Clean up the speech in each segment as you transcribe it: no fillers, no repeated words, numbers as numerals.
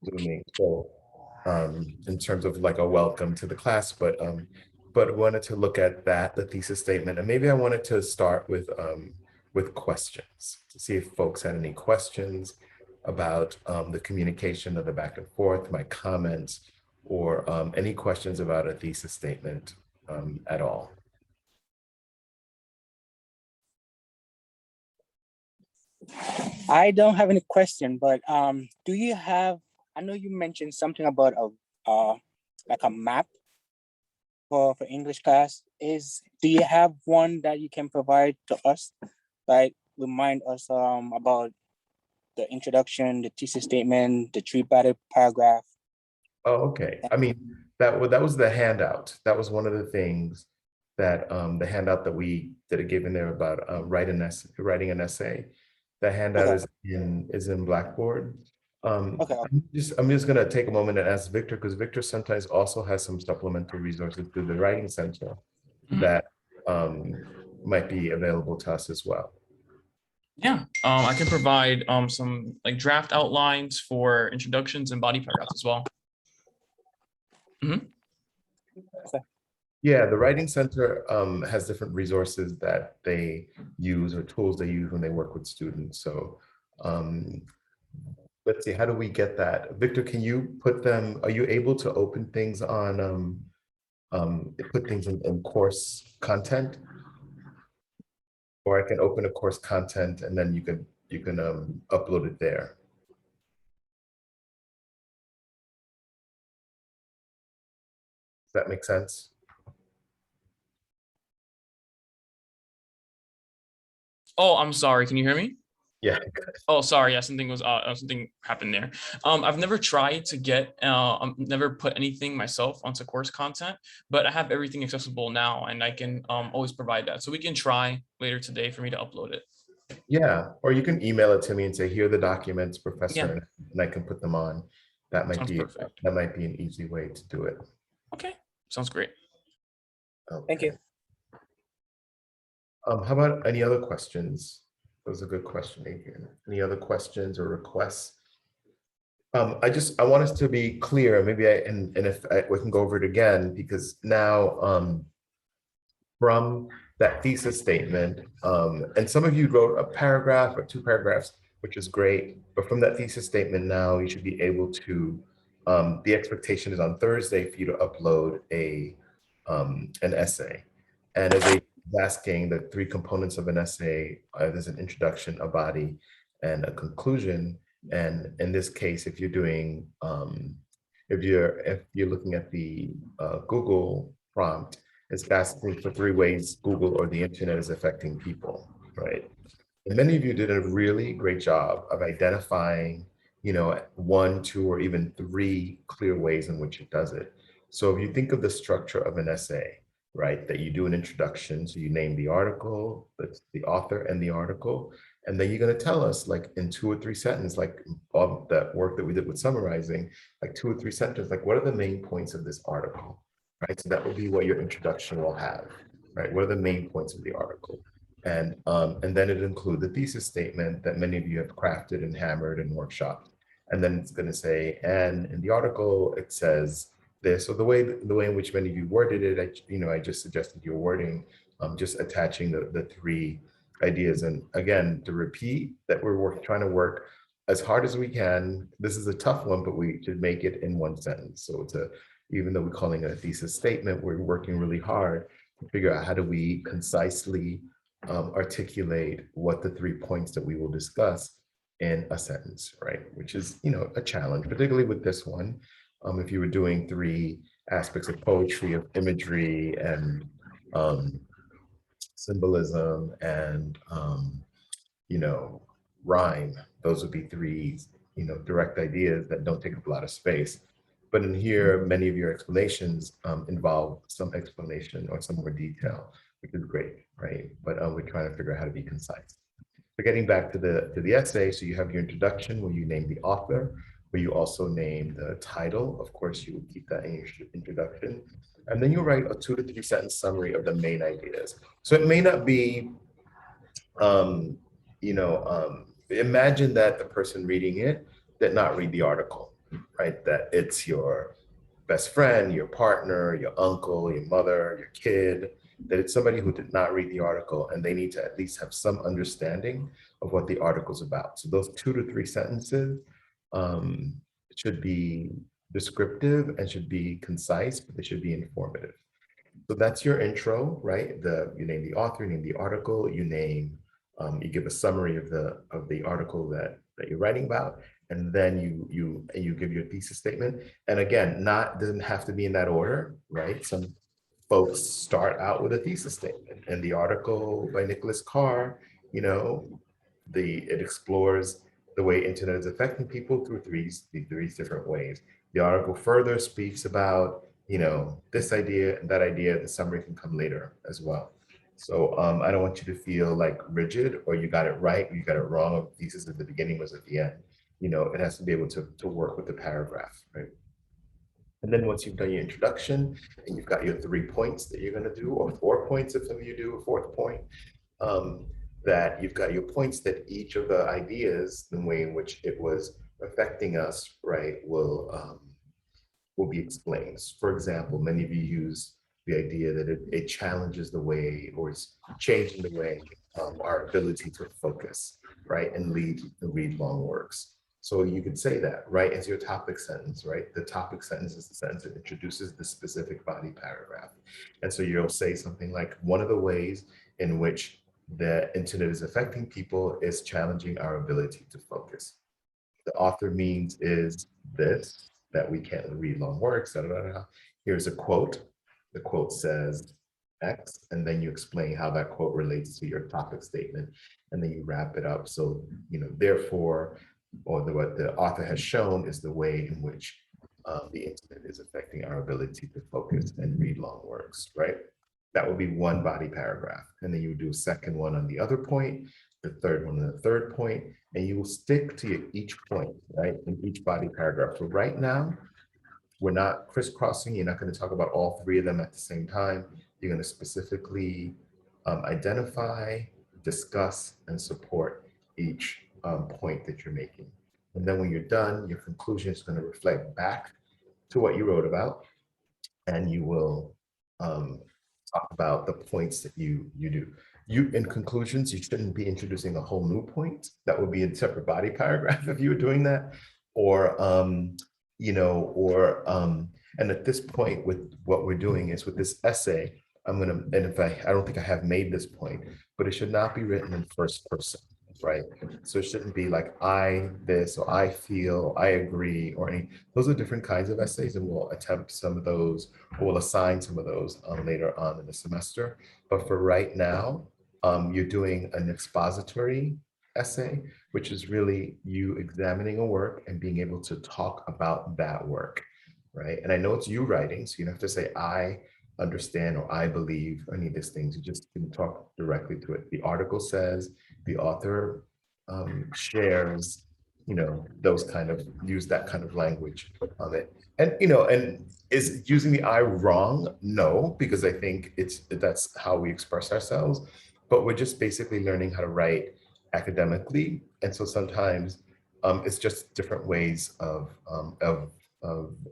Zooming. So in terms of like a welcome to the class, but wanted to look at that, the thesis statement, and maybe I wanted to start with questions to see if folks had any questions about the communication of the back and forth, my comments, or any questions about a thesis statement at all. I don't have any question, but do you have, I know you mentioned something about like a map for English class. Do you have one that you can provide to us, like remind us about the introduction, the thesis statement, the three-parted paragraph? Oh, okay. I mean, that was the handout. That was one of the things that the handout that it gave in there about writing an essay. The handout Okay. is in Blackboard. Okay. I'm just gonna take a moment and ask Victor, because Victor sometimes also has some supplemental resources through the Writing Center that might be available to us as well. Yeah, I can provide some like draft outlines for introductions and body paragraphs as well. Yeah, the Writing Center has different resources that they use or tools they use when they work with students. So let's see, how do we get that? Victor, can you put them, are you able to open things on, put things in course content? Or I can open a course content and then you can upload it there. Does that make sense? Oh, I'm sorry. Can you hear me? Yeah. Oh, sorry. Yeah, something happened there. I've never tried to get, never put anything myself onto course content, but I have everything accessible now, and I can always provide that. So we can try later today for me to upload it. Yeah, or you can email it to me and say, here are the documents, Professor, Yeah. and I can put them on. That might Sounds be perfect. that might be an easy way to do it. Okay, sounds great. Okay. Thank you. How about any other questions? That was a good question, Adrian. Any other questions or requests? I want us to be clear, maybe we can go over it again, because now from that thesis statement, and some of you wrote a paragraph or 2 paragraphs, which is great, but from that thesis statement now you should be able to, the expectation is on Thursday for you to upload an essay. And as a asking, the 3 components of an essay, there's an introduction, a body, and a conclusion. And in this case, if you're doing, if you're looking at the Google prompt, it's asking for 3 ways Google or the internet is affecting people, right? And many of you did a really great job of identifying, 1, 2, or even 3 clear ways in which it does it. So if you think of the structure of an essay, right, that you do an introduction, so you name the article, the author and the article, and then you're going to tell us, like, in 2 or 3 sentences, like all that work that we did with summarizing, like 2 or 3 sentences, like, what are the main points of this article, right? So that will be what your introduction will have, right? What are the main points of the article? And then it includes the thesis statement that many of you have crafted and hammered and workshopped. And then it's going to say, and in the article, it says this. So the way in which many of you worded it, I just suggested your wording, just attaching the 3 ideas. And again, to repeat that we're trying to work as hard as we can. This is a tough one, but we should make it in 1 sentence. So even though we're calling it a thesis statement, we're working really hard to figure out how do we concisely articulate what the 3 points that we will discuss in a sentence, right? Which is, a challenge, particularly with this one. If you were doing 3 aspects of poetry, of imagery, and symbolism, and rhyme, those would be 3, direct ideas that don't take up a lot of space. But in here, many of your explanations involve some explanation or some more detail, which is great, right? But we're trying to figure out how to be concise. So getting back to the essay, so you have your introduction where you name the author, where you also name the title. Of course, you will keep that in your introduction. And then you write a 2 to 3 sentence summary of the main ideas. So it may not be, imagine that the person reading it did not read the article, right? That it's your best friend, your partner, your uncle, your mother, your kid, that it's somebody who did not read the article and they need to at least have some understanding of what the article's about. So those 2 to 3 sentences should be descriptive and should be concise, but they should be informative. So that's your intro, right? You name the author, you name the article, you give a summary of the article that you're writing about, and then you give your thesis statement. And again, doesn't have to be in that order, right? Some folks start out with a thesis statement, and the article by Nicholas Carr, you know, it explores the way internet is affecting people through three different ways. The article further speaks about, this idea and that idea. The summary can come later as well. So I don't want you to feel like rigid or you got it right, or you got it wrong, or thesis at the beginning was at the end. It has to be able to work with the paragraph, right? And then once you've done your introduction and you've got your 3 points that you're going to do, or 4 points if some of you do a 4th point, that you've got your points that each of the ideas, the way in which it was affecting us, right, will be explained. For example, many of you use the idea that it challenges the way, or it's changing the way our ability to focus, right, and read long works. So you could say that, right, as your topic sentence, right? The topic sentence is the sentence that introduces the specific body paragraph. And so you'll say something like, one of the ways in which the internet is affecting people is challenging our ability to focus. The author means is this, that we can't read long works. Da, da, da, da. Here's a quote. The quote says X, and then you explain how that quote relates to your topic statement, and then you wrap it up. So, therefore, what the author has shown is the way in which the internet is affecting our ability to focus and read long works, right? That would be one body paragraph. And then you would do a second one on the other point, the third one on the third point, and you will stick to each point, right, in each body paragraph. So right now, we're not crisscrossing. You're not going to talk about all 3 of them at the same time. You're going to specifically identify, discuss, and support each point that you're making. And then when you're done, your conclusion is going to reflect back to what you wrote about, and you will talk about the points that you do. In conclusions, you shouldn't be introducing a whole new point. That would be a separate body paragraph if you were doing that. Or, and at this point with what we're doing is with this essay, I don't think I have made this point, but it should not be written in first person, right? So it shouldn't be like I this, or I feel, I agree, or any, those are different kinds of essays, and we'll attempt some of those, or we'll assign some of those later on in the semester. But for right now, you're doing an expository essay, which is really you examining a work and being able to talk about that work, right? And I know it's you writing, so you don't have to say I understand or I believe any of these things. You just can talk directly to it. The article says, the author shares, those kind of, use that kind of language of it. And, and is using the I wrong? No, because I think that's how we express ourselves, but we're just basically learning how to write academically. And so sometimes it's just different ways of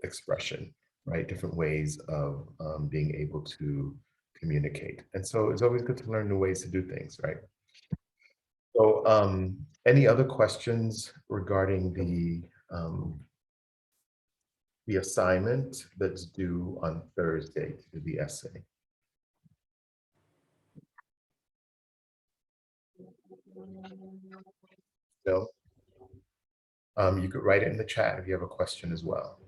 expression, right? Different ways of being able to communicate. And so it's always good to learn new ways to do things, right? So any other questions regarding the assignment that's due on Thursday to the essay? No? You could write it in the chat if you have a question as well.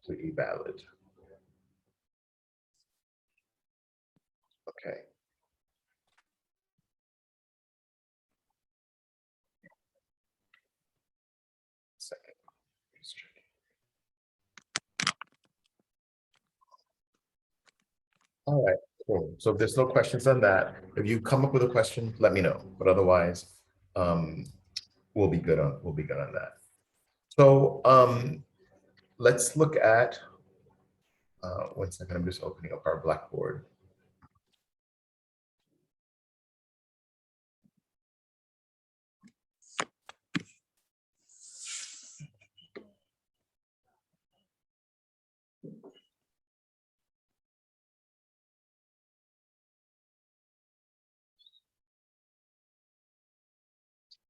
Completely valid. Okay. Second. Just checking. All right, cool. So if there's no questions on that, if you come up with a question, let me know. But otherwise, we'll be good on that. So let's look at 1 second. I'm just opening up our Blackboard.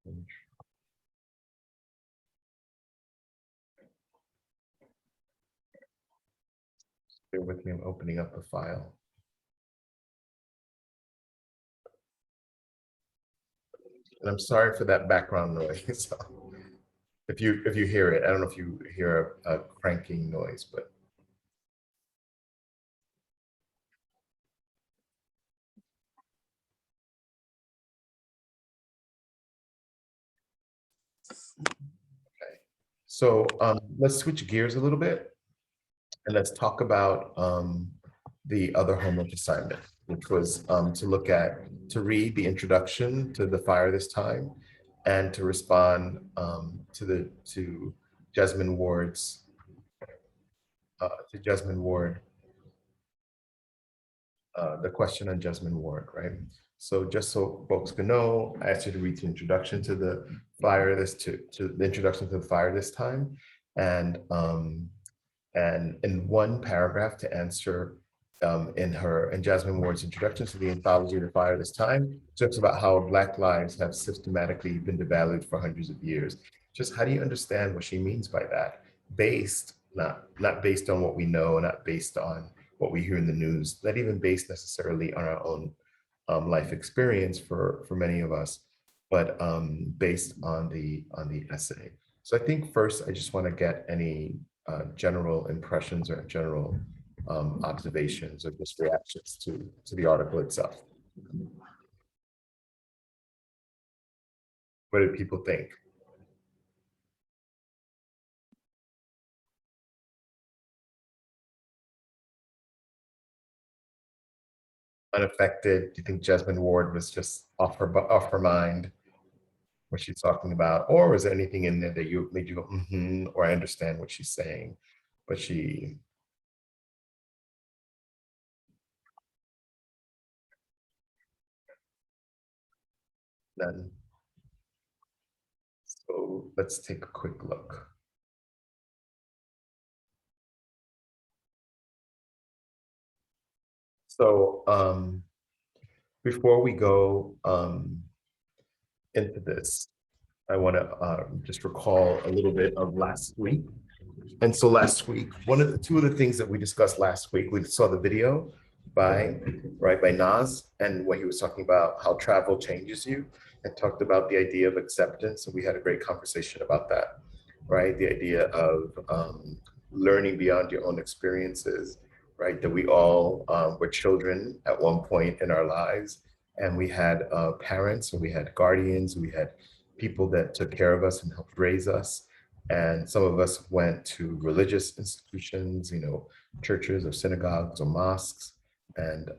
Bear with me, I'm opening up the file. And I'm sorry for that background noise. If you hear it, I don't know if you hear a cranking noise, but okay. So let's switch gears a little bit and let's talk about the other homework assignment, which was to read the introduction to the fire this time and to respond to Jasmine Ward's the question on Jasmine Ward, right? So just so folks can know, I asked you to read the introduction to the fire to the introduction to the fire this time, and in one paragraph to answer in Jasmine Ward's introduction to the anthology of the fire this time, talks about how Black lives have systematically been devalued for hundreds of years. Just how do you understand what she means by that? Not based on what we know, not based on what we hear in the news, not even based necessarily on our own life experience for many of us, but based on the essay. So I think first, I just want to get any general impressions or general observations or just reactions to the article itself. What do people think? Unaffected? Do you think Jasmine Ward was just off her mind what she's talking about, or was there anything in there that made you go, or I understand what she's saying, but she none? So let's take a quick look. So before we go into this, I want to just recall a little bit of last week. And so last week, two of the things that we discussed last week, we saw the video by Nas, and when he was talking about how travel changes you, and talked about the idea of acceptance. And we had a great conversation about that, right? The idea of learning beyond your own experiences, right? That we all were children at one point in our lives, and we had parents, and we had guardians, we had people that took care of us and helped raise us. And some of us went to religious institutions, churches or synagogues or mosques, and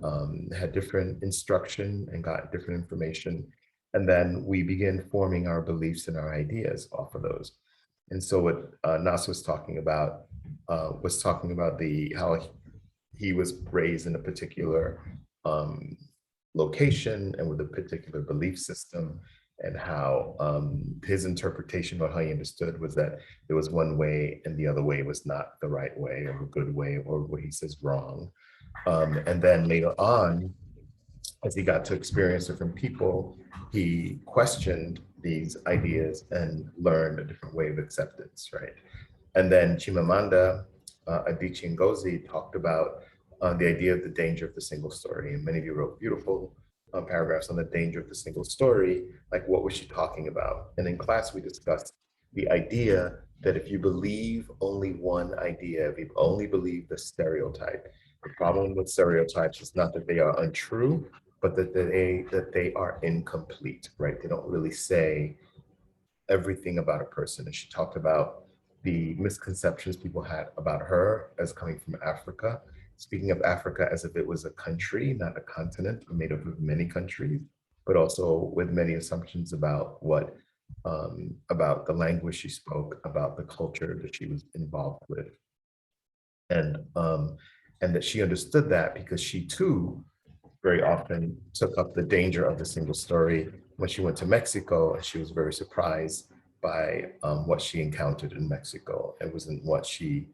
had different instruction and got different information. And then we began forming our beliefs and our ideas off of those. And so what Nas was talking about how he was raised in a particular location and with a particular belief system, and how his interpretation of how he understood was that there was one way and the other way was not the right way or a good way, or what he says wrong. And then later on, as he got to experience different people, he questioned these ideas and learned a different way of acceptance, right? And then Chimamanda Adichie Ngozi talked about the idea of the danger of the single story. And many of you wrote beautiful paragraphs on the danger of the single story, like what was she talking about? And in class, we discussed the idea that if you believe only one idea, if you only believe the stereotype, the problem with stereotypes is not that they are untrue, but that they are incomplete, right? They don't really say everything about a person. And she talked about the misconceptions people had about her as coming from Africa, speaking of Africa as if it was a country, not a continent, made up of many countries, but also with many assumptions about about the language she spoke, about the culture that she was involved with. And that she understood that because she too very often took up the danger of the single story when she went to Mexico, and she was very surprised by what she encountered in Mexico. It wasn't what she,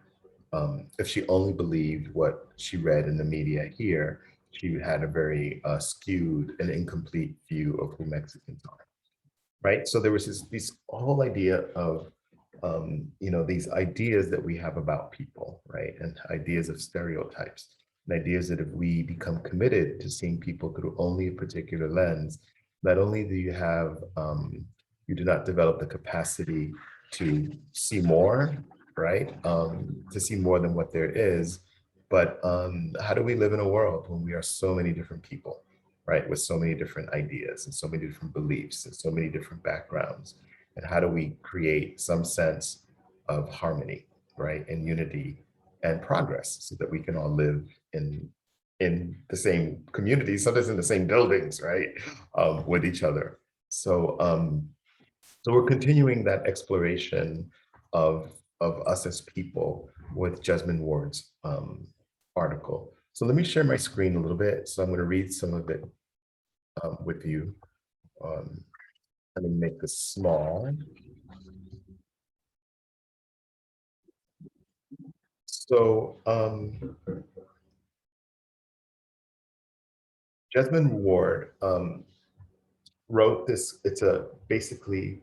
if she only believed what she read in the media here, she had a very skewed and incomplete view of who Mexicans are. right? So there was this whole idea of, these ideas that we have about people, right? And ideas of stereotypes, and ideas that if we become committed to seeing people through only a particular lens, not only do you have, you do not develop the capacity to see more, right? To see more than what there is, but how do we live in a world when we are so many different people, right? With so many different ideas and so many different beliefs and so many different backgrounds. And how do we create some sense of harmony, right? And unity and progress so that we can all live in the same communities, sometimes in the same buildings, right? With each other. So we're continuing that exploration of, us as people with Jasmine Ward's article. So let me share my screen a little bit. So I'm going to read some of it with you. Let me make this small. So Jasmine Ward wrote this. It's a basically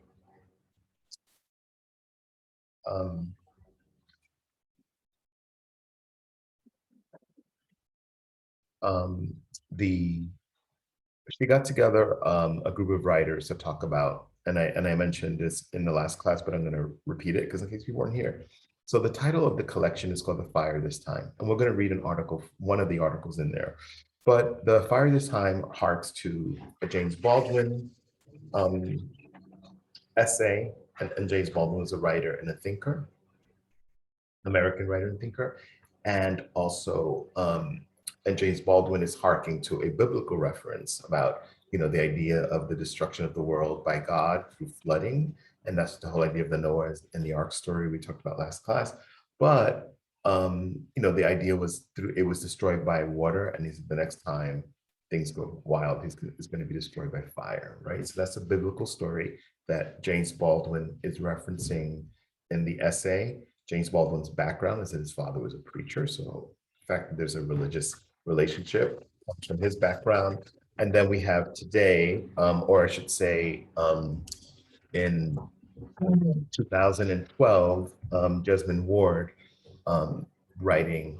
um, um, the she got together a group of writers to talk about, and I mentioned this in the last class, but I'm going to repeat it because in case you weren't here. So the title of the collection is called The Fire This Time, and we're going to read an article, one of the articles in there. But The Fire This Time harks to a James Baldwin essay, and James Baldwin was a writer and a thinker, American writer and thinker, and also, and James Baldwin is harking to a biblical reference about, the idea of the destruction of the world by God through flooding, and that's the whole idea of the Noah and the Ark story we talked about last class. But the idea was it was destroyed by water, and the next time things go wild, it's going to be destroyed by fire, right? So that's a biblical story that James Baldwin is referencing in the essay. James Baldwin's background is that his father was a preacher. So in fact, there's a religious relationship from his background. And then we have today, or I should say, in 2012, Jasmine Ward writing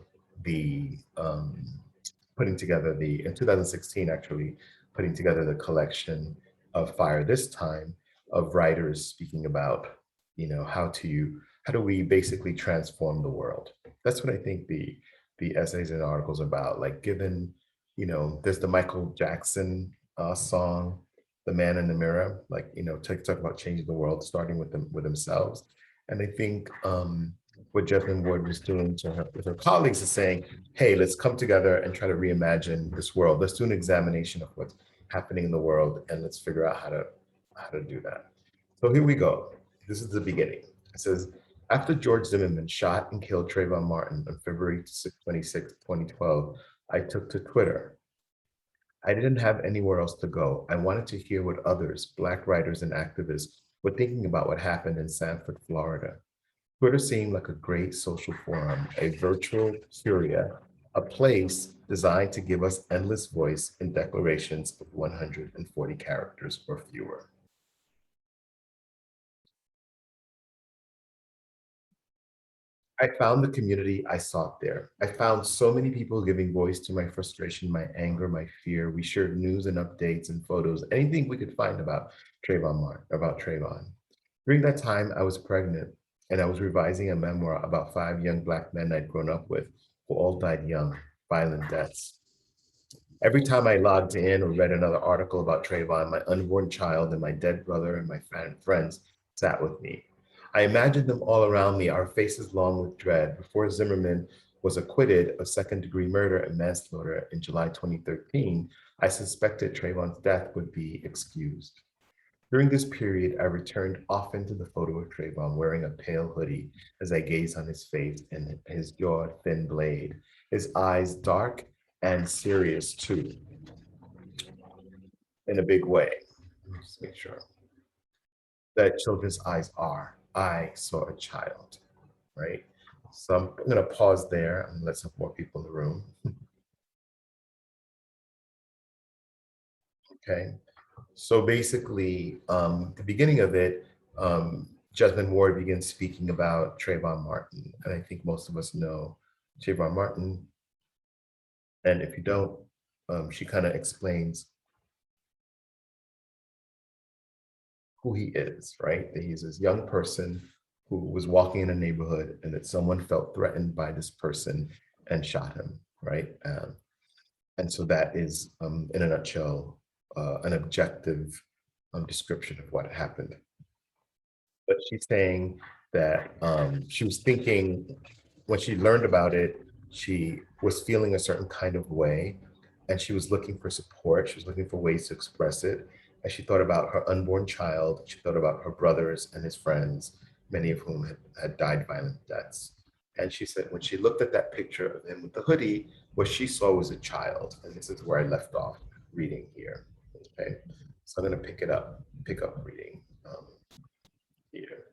putting together in 2016, actually, putting together the collection of Fire This Time of writers speaking about, how do we basically transform the world? That's what I think the essays and articles are about. Like given, there's the Michael Jackson song, "The Man in the Mirror," like, talk about changing the world, starting with themselves. And I think what Jasmine Ward was doing with her colleagues is saying, hey, let's come together and try to reimagine this world. Let's do an examination of what's happening in the world, and let's figure out how to do that. So here we go. This is the beginning. It says, after George Zimmerman shot and killed Trayvon Martin on February 26, 2012, I took to Twitter. I didn't have anywhere else to go. I wanted to hear what others, Black writers and activists, were thinking about what happened in Sanford, Florida. Twitter seemed like a great social forum, a virtual curia, a place designed to give us endless voice in declarations of 140 characters or fewer. I found the community I sought there. I found so many people giving voice to my frustration, my anger, my fear. We shared news and updates and photos, anything we could find about Trayvon. During that time, I was pregnant and I was revising a memoir about 5 young Black men I'd grown up with who all died young, violent deaths. Every time I logged in or read another article about Trayvon, my unborn child and my dead brother and my friends sat with me. I imagined them all around me, our faces long with dread. Before Zimmerman was acquitted of second-degree murder and manslaughter in July 2013, I suspected Trayvon's death would be excused. During this period, I returned often to the photo of Trayvon wearing a pale hoodie as I gazed on his face and his jaw thin blade, his eyes dark and serious too, in a big way. Let me just make sure that children's eyes are. I saw a child, right? So I'm gonna pause there and let some more people in the room. Okay, So basically, the beginning of it, Jasmine Ward begins speaking about Trayvon Martin. And I think most of us know Trayvon Martin. And if you don't, she kind of explains who he is, right? That he's this young person who was walking in a neighborhood and that someone felt threatened by this person and shot him, right? And so that is, in a nutshell, an objective description of what happened. But she's saying that she was thinking when she learned about it, she was feeling a certain kind of way and she was looking for support. She was looking for ways to express it. And she thought about her unborn child. She thought about her brothers and his friends, many of whom had died violent deaths. And she said, when she looked at that picture of him with the hoodie, what she saw was a child. And this is where I left off reading here. Okay, so I'm going to pick up reading here.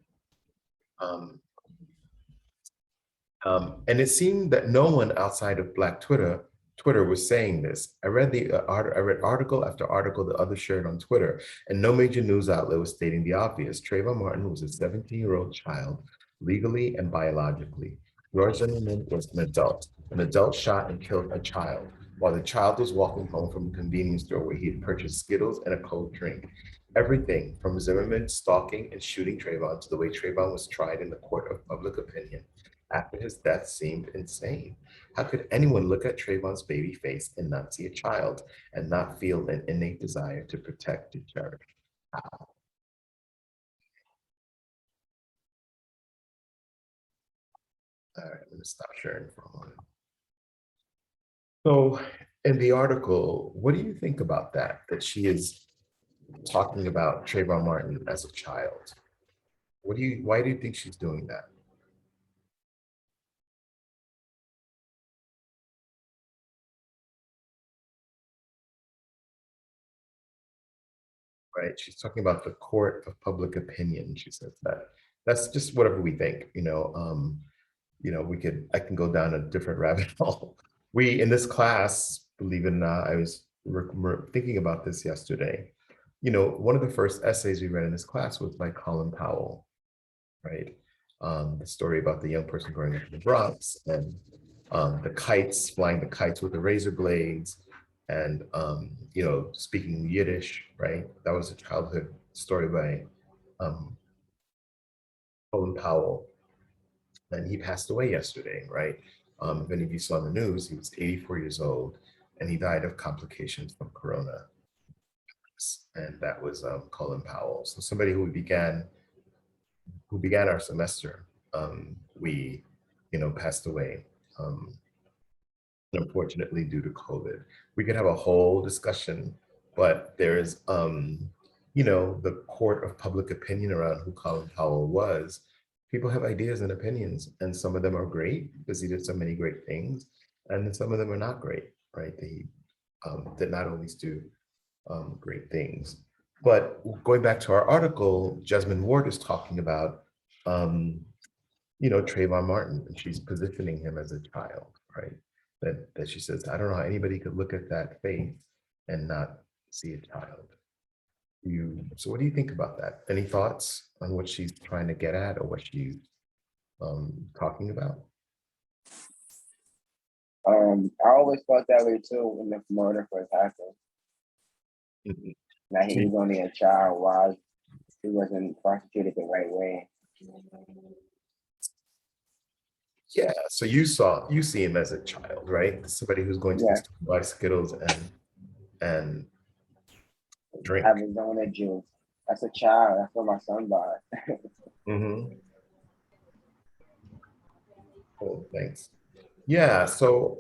And it seemed that no one outside of Black Twitter was saying this. I read article after article that others shared on Twitter, and no major news outlet was stating the obvious. Trayvon Martin was a 17-year-old child, legally and biologically. George Zimmerman was an adult shot and killed a child, while the child was walking home from a convenience store where he had purchased Skittles and a cold drink. Everything from Zimmerman stalking and shooting Trayvon to the way Trayvon was tried in the court of public opinion after his death seemed insane. How could anyone look at Trayvon's baby face and not see a child and not feel an innate desire to protect and cherish? All right, I'm going to stop sharing for a moment. So in the article, what do you think about that? That she is talking about Trayvon Martin as a child. Why do you think she's doing that? Right, she's talking about the court of public opinion. She says that. That's just whatever we think, I can go down a different rabbit hole. We, in this class, believe it or not, I was thinking about this yesterday. One of the first essays we read in this class was by Colin Powell, right? The story about the young person growing up in the Bronx and flying the kites with the razor blades and, speaking Yiddish, right? That was a childhood story by Colin Powell. And he passed away yesterday, right? If any of you saw the news, he was 84 years old and he died of complications from corona. And that was Colin Powell. So somebody who began our semester, we, passed away, unfortunately due to COVID. We could have a whole discussion, but there's, the court of public opinion around who Colin Powell was. People have ideas and opinions, and some of them are great because he did so many great things, and then some of them are not great, right? He did not always do great things. But going back to our article, Jasmine Ward is talking about, Trayvon Martin, and she's positioning him as a child, right? That she says, I don't know how anybody could look at that face and not see a child. So what do you think about that? Any thoughts on what she's trying to get at or what she's talking about? I always felt that way too when the murder first happened. Mhm. That he was only a child while he wasn't prosecuted the right way. Yeah, so you see him as a child, right? Somebody who's going to Yeah. the store to buy Skittles and drink. Have his own juice. That's a child. That's what my son bought. Mm-hmm. Oh, thanks. Yeah, so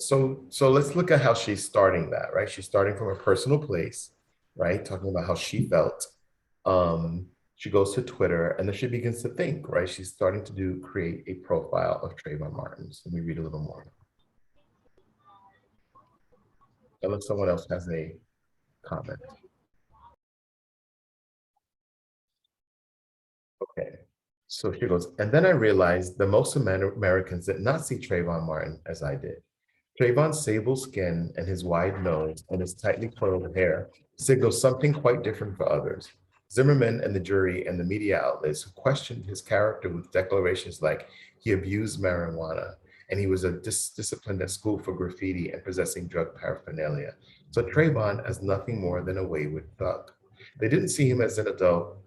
let's look at how she's starting that, right? She's starting from a personal place, right? Talking about how she felt. She goes to Twitter and then she begins to think, right? She's starting to create a profile of Trayvon Martin. So let me read a little more. Unless someone else has a comment. Okay, so she goes, and then I realized that most Americans did not see Trayvon Martin as I did. Trayvon's sable skin and his wide nose and his tightly coiled hair signals something quite different for others. Zimmerman and the jury and the media outlets who questioned his character with declarations like he abused marijuana and he was disciplined at school for graffiti and possessing drug paraphernalia. So Trayvon as nothing more than a wayward thug. They didn't see him as an adult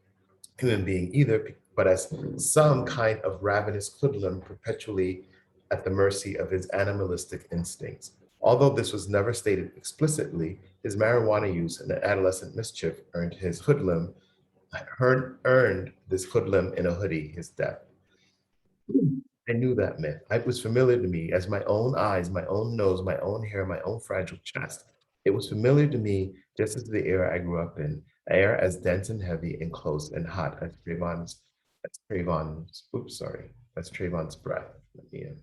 human being either, but as some kind of ravenous hoodlum perpetually at the mercy of his animalistic instincts. Although this was never stated explicitly, his marijuana use and adolescent mischief earned this hoodlum in a hoodie his death. I knew that myth. It was familiar to me as my own eyes, my own nose, my own hair, my own fragile chest. It was familiar to me just as the era I grew up in, air as dense and heavy and close and hot as that's Trayvon's breath. Let me in.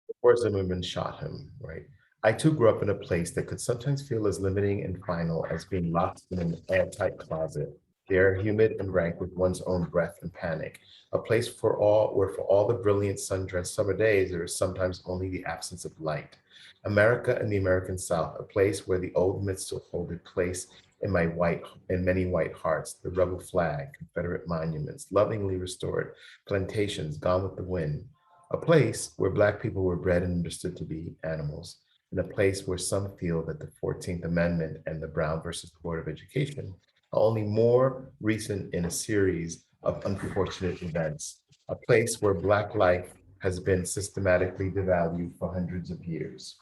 Before Zimmerman shot him, right? I too grew up in a place that could sometimes feel as limiting and final as being locked in an airtight closet, there humid and rank with one's own breath and panic, a place where for all the brilliant sun-drenched summer days, there is sometimes only the absence of light. America and the American South, a place where the old myths still hold a place in many white hearts, the rebel flag, Confederate monuments, lovingly restored, plantations gone with the wind, a place where Black people were bred and understood to be animals, and a place where some feel that the 14th Amendment and the Brown versus the Board of Education are only more recent in a series of unfortunate events, a place where Black life has been systematically devalued for hundreds of years.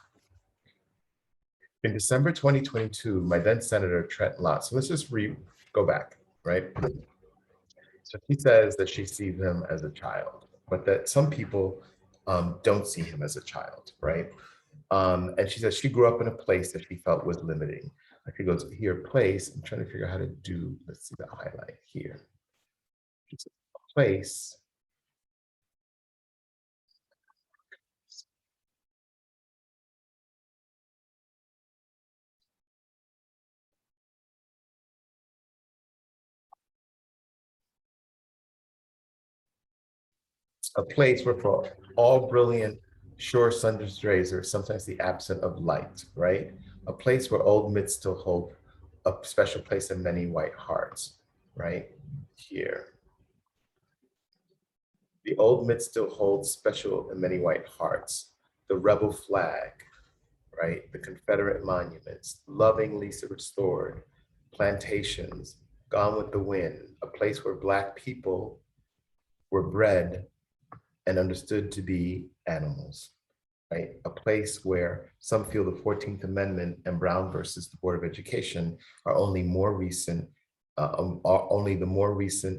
In December 2022, my then Senator Trent Lott, so let's just go back, right? So she says that she sees him as a child, but that some people don't see him as a child, right? And she says she grew up in a place that she felt was limiting. Like she goes here, place. I'm trying to figure out how to do. Let's see the highlight here. Place. A place where for all brilliant, sure sundered rays, or sometimes the absence of light, right? A place where old myths still hold a special place in many white hearts, right? Here. The old myth still holds special in many white hearts. The rebel flag, right? The Confederate monuments, lovingly restored, plantations, gone with the wind, a place where Black people were bred and understood to be animals, right? A place where some feel the 14th Amendment and Brown versus the Board of Education are only the more recent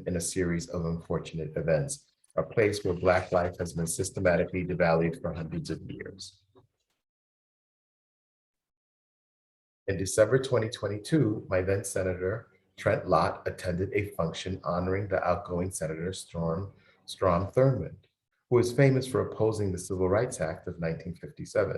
in a series of unfortunate events, a place where Black life has been systematically devalued for hundreds of years. In December 2022, my then Senator Trent Lott attended a function honoring the outgoing Senator Strom Thurmond, who is famous for opposing the Civil Rights Act of 1957.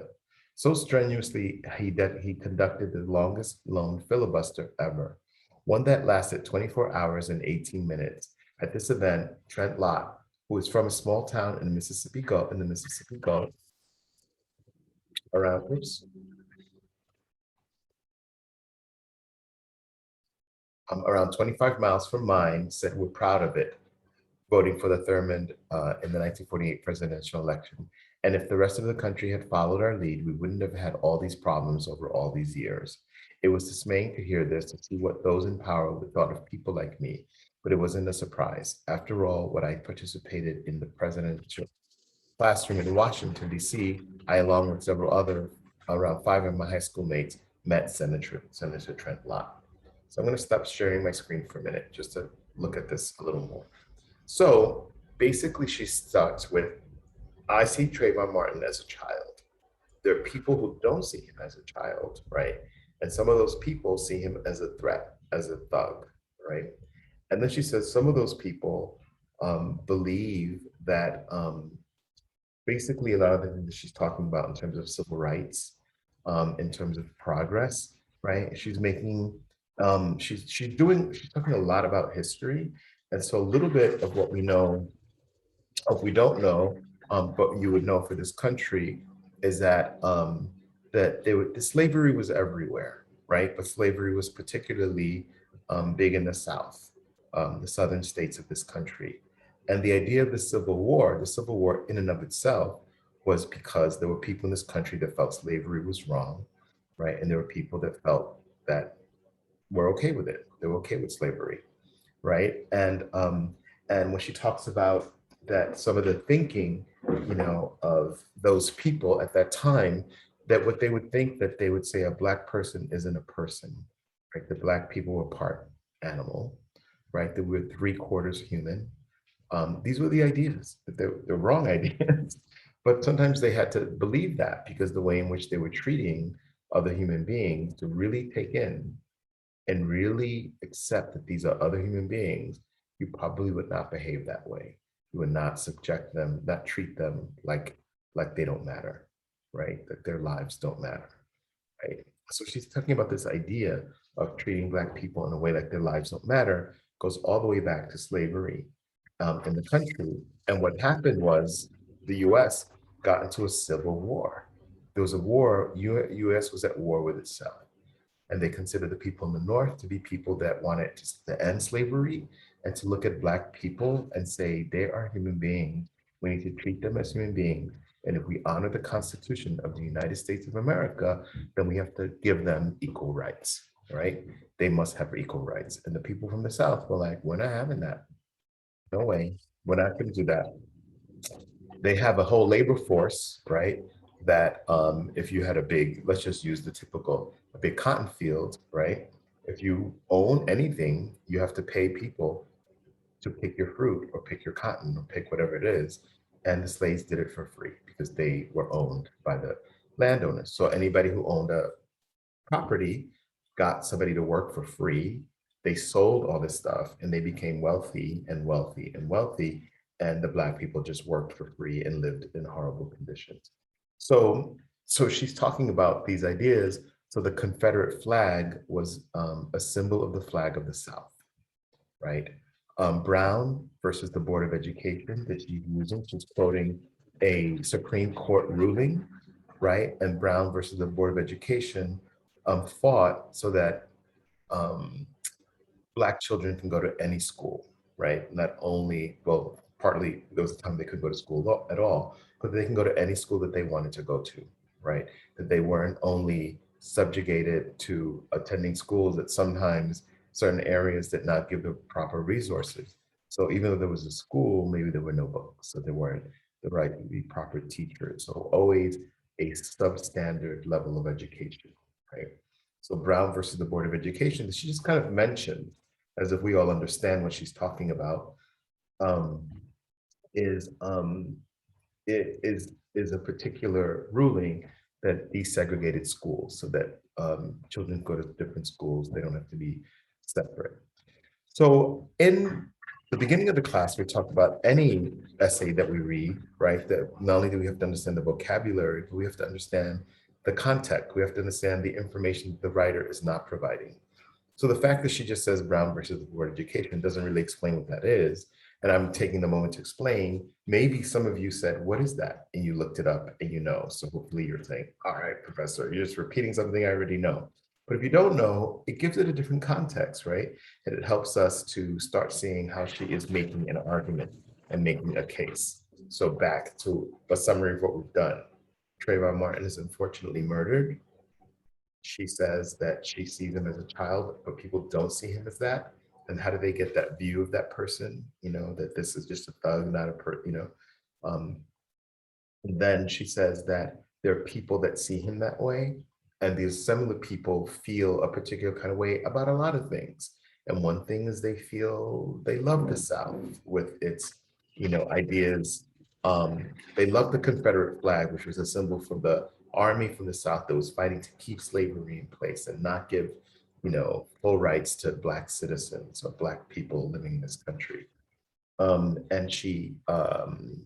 So strenuously, he conducted the longest lone filibuster ever, one that lasted 24 hours and 18 minutes. At this event, Trent Lott, who is from a small town in the Mississippi Gulf, around 25 miles from mine, said we're proud of it, voting for the Thurmond in the 1948 presidential election. And if the rest of the country had followed our lead, we wouldn't have had all these problems over all these years. It was dismaying to hear this, to see what those in power would thought of people like me, but it wasn't a surprise. After all, when I participated in the presidential classroom in Washington, D.C., I, along with several other, around 5 of my high school mates, met Senator Trent Lott. So I'm going to stop sharing my screen for a minute just to look at this a little more. So basically she starts with, I see Trayvon Martin as a child. There are people who don't see him as a child, right? And some of those people see him as a threat, as a thug, right? And then she says some of those people believe that basically a lot of the things that she's talking about in terms of civil rights in terms of progress, right? She's making, she's talking a lot about history. And so a little bit of what we know, if we don't know, but you would know for this country is that the slavery was everywhere, right? But slavery was particularly big in the South, the southern states of this country. And the idea of the Civil War in and of itself was because there were people in this country that felt slavery was wrong, right? And there were people that felt that were okay with it. They were okay with slavery, right? And when she talks about that, some of the thinking, of those people at that time, that what they would think, that they would say a Black person isn't a person, right? The Black people were part animal, right? They were 3/4 human. These were the ideas, that they're wrong ideas, but sometimes they had to believe that because the way in which they were treating other human beings, to really take in and really accept that these are other human beings, you probably would not behave that way. You would not subject them, not treat them like they don't matter, right? That their lives don't matter, right? So she's talking about this idea of treating Black people in a way like their lives don't matter, goes all the way back to slavery in the country. And what happened was the US got into a civil war. There was a war, US was at war with itself. And they consider the people in the North to be people that wanted to end slavery, and to look at Black people and say, they are human beings. We need to treat them as human beings. And if we honor the Constitution of the United States of America, then we have to give them equal rights, right? They must have equal rights. And the people from the South were like, we're not having that. No way, we're not going to do that. They have a whole labor force, right? That if you had a big, let's just use the typical, a big cotton field, right? If you own anything, you have to pay people to pick your fruit or pick your cotton or pick whatever it is. And the slaves did it for free because they were owned by the landowners. So anybody who owned a property got somebody to work for free. They sold all this stuff and they became wealthy and wealthy and wealthy. And the Black people just worked for free and lived in horrible conditions. So she's talking about these ideas. So the Confederate flag was a symbol of the flag of the South, right? Brown versus the Board of Education that she's using, she's quoting a Supreme Court ruling, right? And Brown versus the Board of Education fought so that Black children can go to any school, right? Not only, well, partly there was a time they couldn't go to school at all, but they can go to any school that they wanted to go to, right? That they weren't only subjugated to attending schools that sometimes certain areas did not give the proper resources. So even though there was a school, maybe there were no books, so there weren't the right to be proper teachers. So always a substandard level of education, right? So Brown versus the Board of Education, she just kind of mentioned, as if we all understand what she's talking about, is a particular ruling that desegregated schools so that children go to different schools, they don't have to be separate. So in the beginning of the class, we talked about any essay that we read, right? That not only do we have to understand the vocabulary, but we have to understand the context. We have to understand the information the writer is not providing. So the fact that she just says Brown versus the Board of Education doesn't really explain what that is. And I'm taking the moment to explain. Maybe some of you said, what is that? And you looked it up and you know. So hopefully you're saying, all right, professor, you're just repeating something I already know. But if you don't know, it gives it a different context, right? And it helps us to start seeing how she is making an argument and making a case. So back to a summary of what we've done. Trayvon Martin is unfortunately murdered. She says that she sees him as a child, but people don't see him as that. And how do they get that view of that person? That this is just a thug, not a then she says that there are people that see him that way. And these similar people feel a particular kind of way about a lot of things. And one thing is they feel they love the South with its, ideas. They love the Confederate flag, which was a symbol for the army from the South that was fighting to keep slavery in place and not give, full rights to Black citizens or Black people living in this country. And she, let me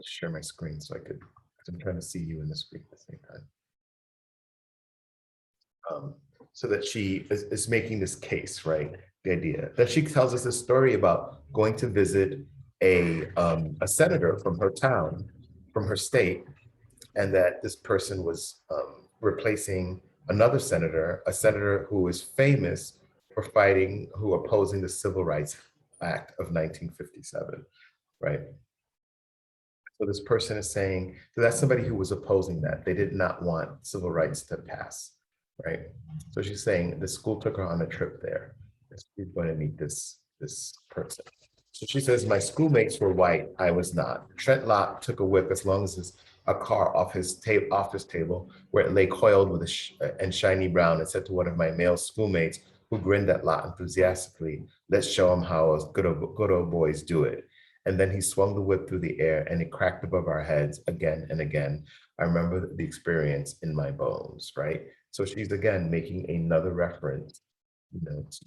share my screen so I could I'm trying to see you in the screen at the same time. So that she is making this case, right? The idea that she tells us a story about going to visit a senator from her town, from her state, and that this person was replacing another senator, a senator who was famous for fighting, who opposing the Civil Rights Act of 1957, right? So this person is saying, so that's somebody who was opposing that. They did not want civil rights to pass, right? So she's saying the school took her on a trip there. She's going to meet this person. So she says, my schoolmates were white, I was not. Trent Lott took a whip as long as a car off his office table where it lay coiled with and shiny brown, and said to one of my male schoolmates who grinned at Lott enthusiastically, let's show him how us good old boys do it. And then he swung the whip through the air and it cracked above our heads again and again. I remember the experience in my bones, right? So she's again making another reference, you know, to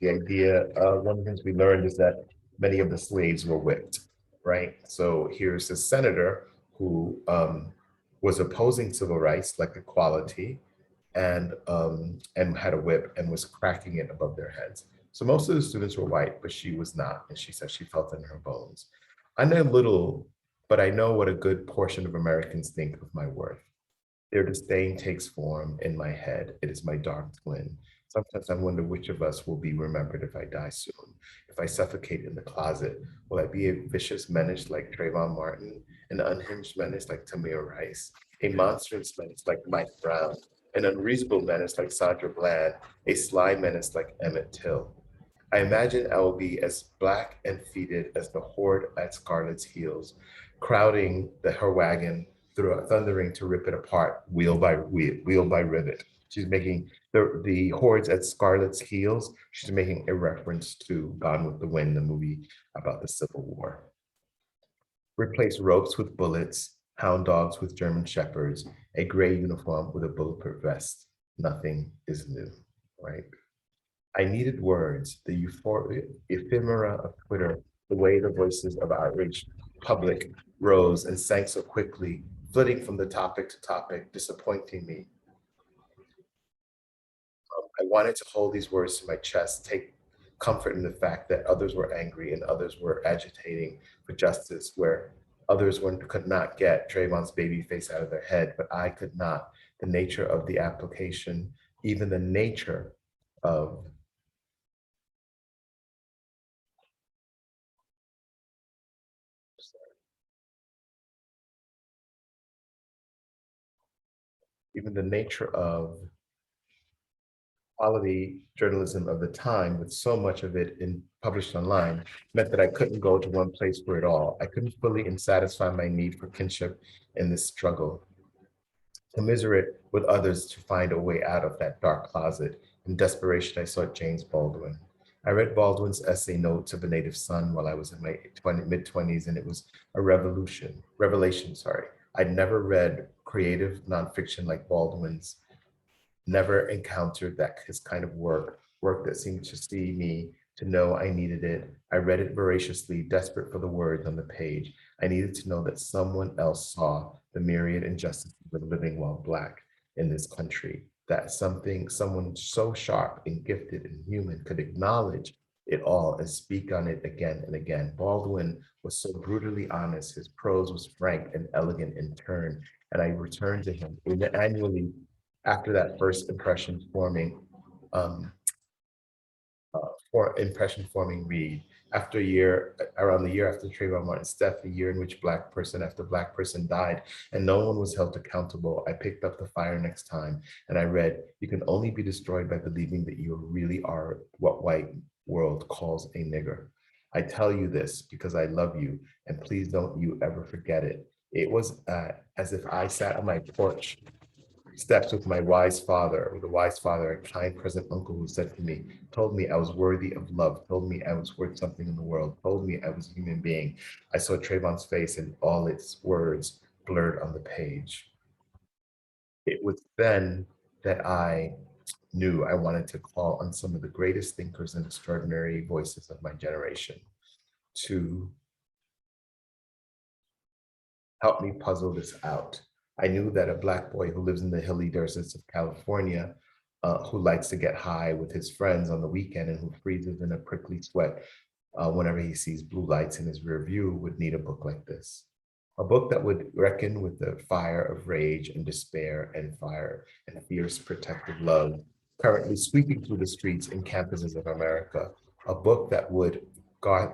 the idea. One of the things we learned is that many of the slaves were whipped, right? So here's a senator who was opposing civil rights, like equality, and had a whip and was cracking it above their heads. So most of the students were white, but she was not. And she said she felt it in her bones. I know little, but I know what a good portion of Americans think of my worth. Their disdain takes form in my head. It is my dark twin. Sometimes I wonder which of us will be remembered if I die soon. If I suffocate in the closet, will I be a vicious menace like Trayvon Martin, an unhinged menace like Tamir Rice, a monstrous menace like Mike Brown, an unreasonable menace like Sandra Bland, a sly menace like Emmett Till? I imagine I will be as black and fetid as the horde at Scarlett's heels, crowding her wagon, thundering to rip it apart, wheel by rivet. She's making the hordes at Scarlett's heels. She's making a reference to Gone with the Wind, the movie about the Civil War. Replace ropes with bullets, hound dogs with German shepherds, a gray uniform with a bulletproof vest. Nothing is new, right? I needed words, the ephemera of Twitter, the way the voices of outraged public rose and sank so quickly, flitting from the topic to topic, disappointing me. I wanted to hold these words to my chest, take comfort in the fact that others were angry and others were agitating for justice, where others could not get Trayvon's baby face out of their head, but I could not. The nature of the application, even the nature of quality journalism of the time, with so much of it published online, meant that I couldn't go to one place for it all. I couldn't fully satisfy my need for kinship in this struggle. Commiserate with others to find a way out of that dark closet. In desperation, I sought James Baldwin. I read Baldwin's essay Notes of a Native Son while I was in my mid-20s, and it was a revelation. I'd never read creative nonfiction like Baldwin's, never encountered his kind of work that seemed to see me, to know I needed it. I read it voraciously, desperate for the words on the page. I needed to know that someone else saw the myriad injustices of living while Black in this country, that someone so sharp and gifted and human could acknowledge it all and speak on it again and again. Baldwin was so brutally honest. His prose was frank and elegant in turn, and I returned to him annually after that first impression forming read. After around the year after Trayvon Martin's death, the year in which Black person after Black person died and no one was held accountable, I picked up the fire next time and I read, you can only be destroyed by believing that you really are what white world calls a nigger. I tell you this because I love you, and please don't you ever forget it. It was as if I sat on my porch steps with my wise father, a kind present uncle who said to me, told me I was worthy of love, told me I was worth something in the world, told me I was a human being. I saw Trayvon's face and all its words blurred on the page. It was then that I knew I wanted to call on some of the greatest thinkers and extraordinary voices of my generation to help me puzzle this out. I knew that a Black boy who lives in the hilly deserts of California, who likes to get high with his friends on the weekend and who freezes in a prickly sweat whenever he sees blue lights in his rear view, would need a book like this. A book that would reckon with the fire of rage and despair and fire and fierce protective love currently sweeping through the streets and campuses of America. A book that would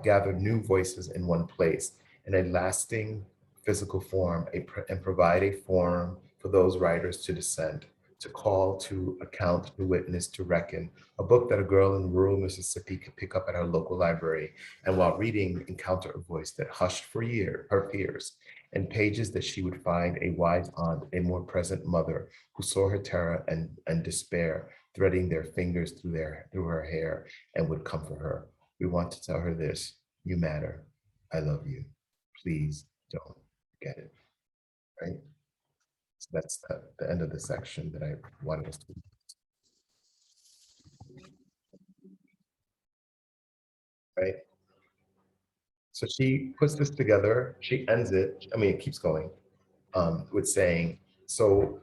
gather new voices in one place in a lasting physical form and provide a forum for those writers to dissent, to call, to account, to witness, to reckon. A book that a girl in rural Mississippi could pick up at her local library and while reading encounter a voice that hushed for her fears, and pages that she would find a wise aunt, a more present mother who saw her terror and despair threading their fingers through her hair and would comfort her. We want to tell her this: you matter. I love you. Please don't forget it. Right? So that's the end of the section that I wanted us to. Right? So she puts this together, she ends it, I mean, it keeps going, with saying, so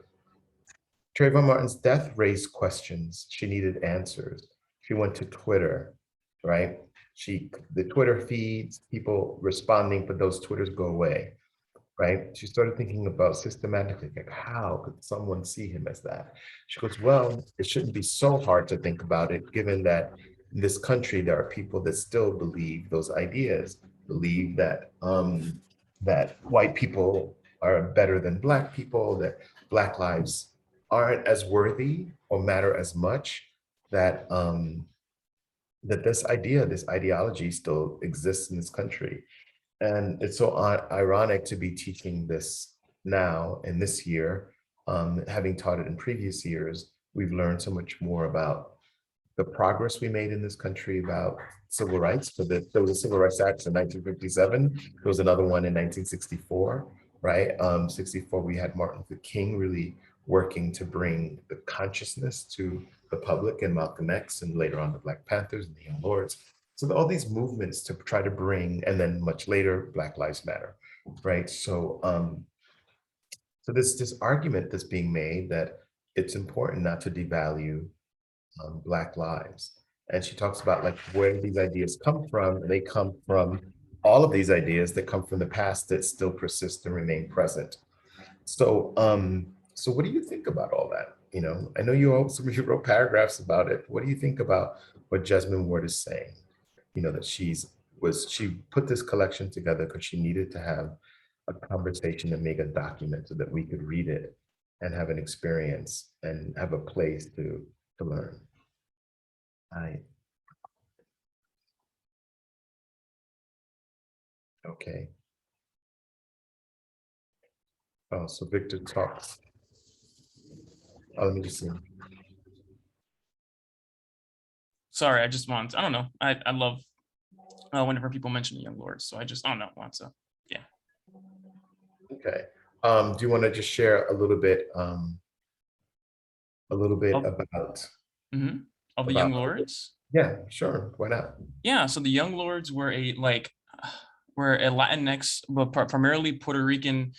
Trayvon Martin's death raised questions. She needed answers. She went to Twitter, right? The Twitter feeds, people responding, but those Twitters go away, right? She started thinking about systematically, like, how could someone see him as that? She goes, well, it shouldn't be so hard to think about it, given that in this country, there are people that still believe those ideas, believe that that white people are better than Black people, that Black lives aren't as worthy or matter as much, that that this ideology still exists in this country. And it's so ironic to be teaching this now in this year. Having taught it in previous years, we've learned so much more about the progress we made in this country about civil rights. So there was a Civil Rights Act in 1957. There was another one in 1964, right? 64, we had Martin Luther King really working to bring the consciousness to the public, and Malcolm X, and later on the Black Panthers and the Young Lords. So all these movements to try to bring, and then much later, Black Lives Matter, right? So, so this argument that's being made that it's important not to devalue Black lives. And she talks about like where these ideas come from. And they come from all of these ideas that come from the past that still persist and remain present. So, so what do you think about all that? You know, I know you you wrote paragraphs about it. What do you think about what Jesmyn Ward is saying? You know, that she put this collection together because she needed to have a conversation and make a document so that we could read it and have an experience and have a place to learn. Okay. Oh, so Victor talks. Oh, let me just see. Sorry, I don't know. I love whenever people mention the Young Lords. So I don't know, want to, yeah. Okay. Do you want to just share a little bit about Of the Young Lords? Yeah, sure. Why not? Yeah, so the Young Lords were a Latinx, but primarily Puerto Rican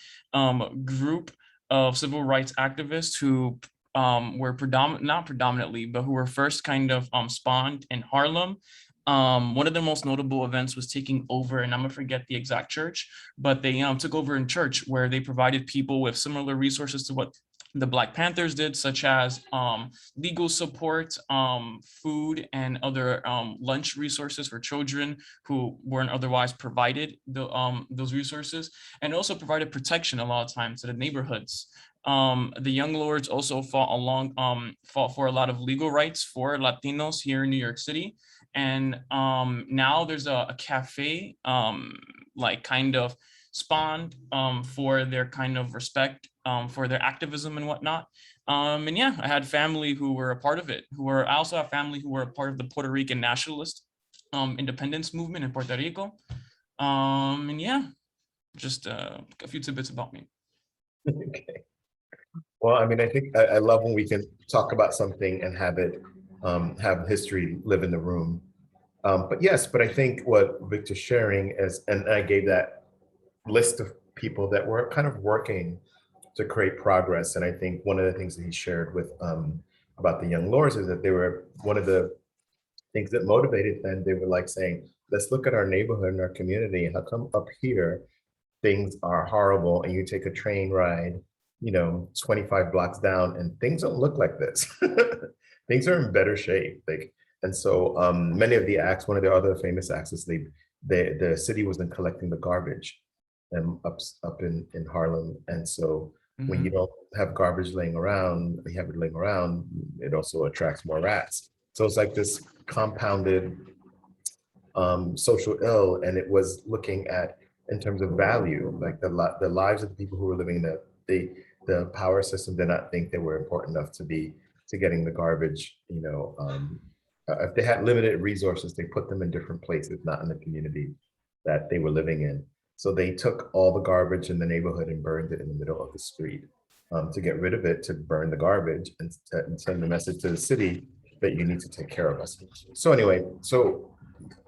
group of civil rights activists who were not predominantly, but who were first kind of spawned in Harlem. One of their most notable events was taking over, and I'm gonna forget the exact church, but they took over in church where they provided people with similar resources to what the Black Panthers did, such as legal support, food, and other lunch resources for children who weren't otherwise provided those resources, and also provided protection a lot of times to the neighborhoods. The Young Lords also fought for a lot of legal rights for Latinos here in New York City. And now there's a cafe like kind of spawned for their kind of respect for their activism and whatnot. And yeah, I had family who were a part of it, I also have family who were a part of the Puerto Rican nationalist independence movement in Puerto Rico. And yeah, just a few tidbits about me. Okay. Well, I mean, I think I love when we can talk about something and have it have history live in the room. But I think what Victor's sharing is, and I gave that list of people that were kind of working to create progress. And I think one of the things that he shared with about the young lords is that they were one of the things that motivated them. They were like saying, let's look at our neighborhood and our community. How come up here things are horrible and you take a train ride, 25 blocks down and things don't look like this. Things are in better shape. And so many of the acts, one of the other famous acts is the city wasn't collecting the garbage up in Harlem. And so when you don't have garbage laying around, you have it laying around, it also attracts more rats. So it's like this compounded social ill, and it was looking at, in terms of value, like the lives of the people who were living in the power system did not think they were important enough to getting the garbage. If they had limited resources, they put them in different places, not in the community that they were living in. So they took all the garbage in the neighborhood and burned it in the middle of the street to get rid of it, to burn the garbage and send the message to the city that you need to take care of us. So anyway, so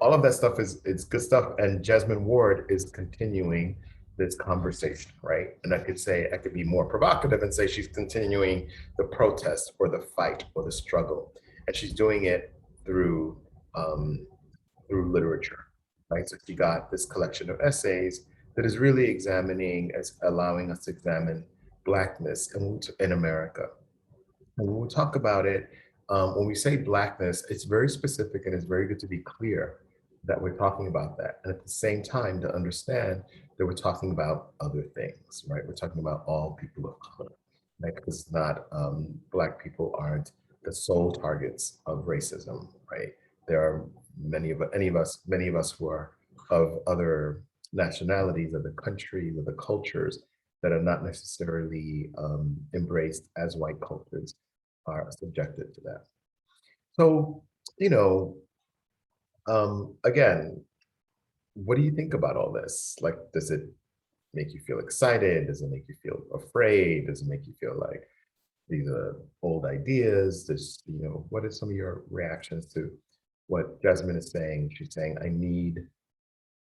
all of that stuff it's good stuff. And Jasmine Ward is continuing this conversation, right? And I could be more provocative and say she's continuing the protest or the fight or the struggle. And she's doing it through literature, right? So she got this collection of essays that is really allowing us to examine Blackness in America. And when we talk about it, when we say Blackness, it's very specific and it's very good to be clear that we're talking about that. And at the same time, to understand that we're talking about other things, right? We're talking about all people of color, right? Because it's not, Black people aren't the sole targets of racism, right? There are many of us who are of other nationalities, of the countries, of the cultures that are not necessarily embraced as white cultures are subjected to that. So, again, what do you think about all this? Like, does it make you feel excited? Does it make you feel afraid? Does it make you feel like these are old ideas? What are some of your reactions to what Jasmine is saying? She's saying, I need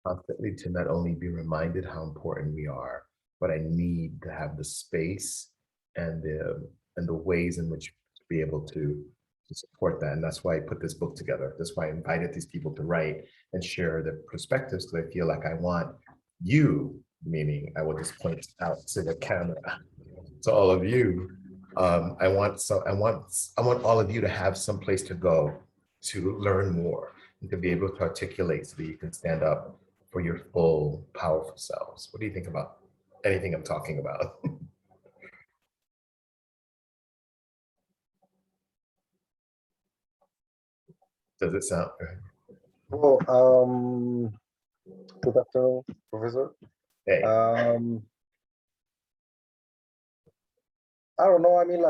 constantly to not only be reminded how important we are, but I need to have the space and the ways in which to be able to support that. And that's why I put this book together. That's why I invited these people to write and share their perspectives, because I feel like I want you, meaning I will just point out to the camera, to all of you. I want all of you to have some place to go to learn more and to be able to articulate so that you can stand up for your full, powerful selves. What do you think about anything I'm talking about? Does it sound good? Well, good afternoon, Professor. Hey. I don't know. I mean,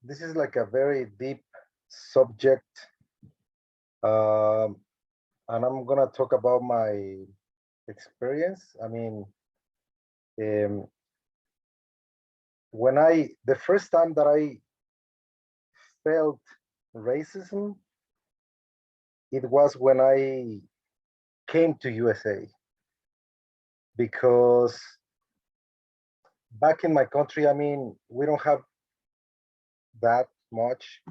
this is like a very deep subject, and I'm gonna talk about my experience. I mean, the first time that I felt racism, it was when I came to USA, because back in my country, I mean, we don't have that much.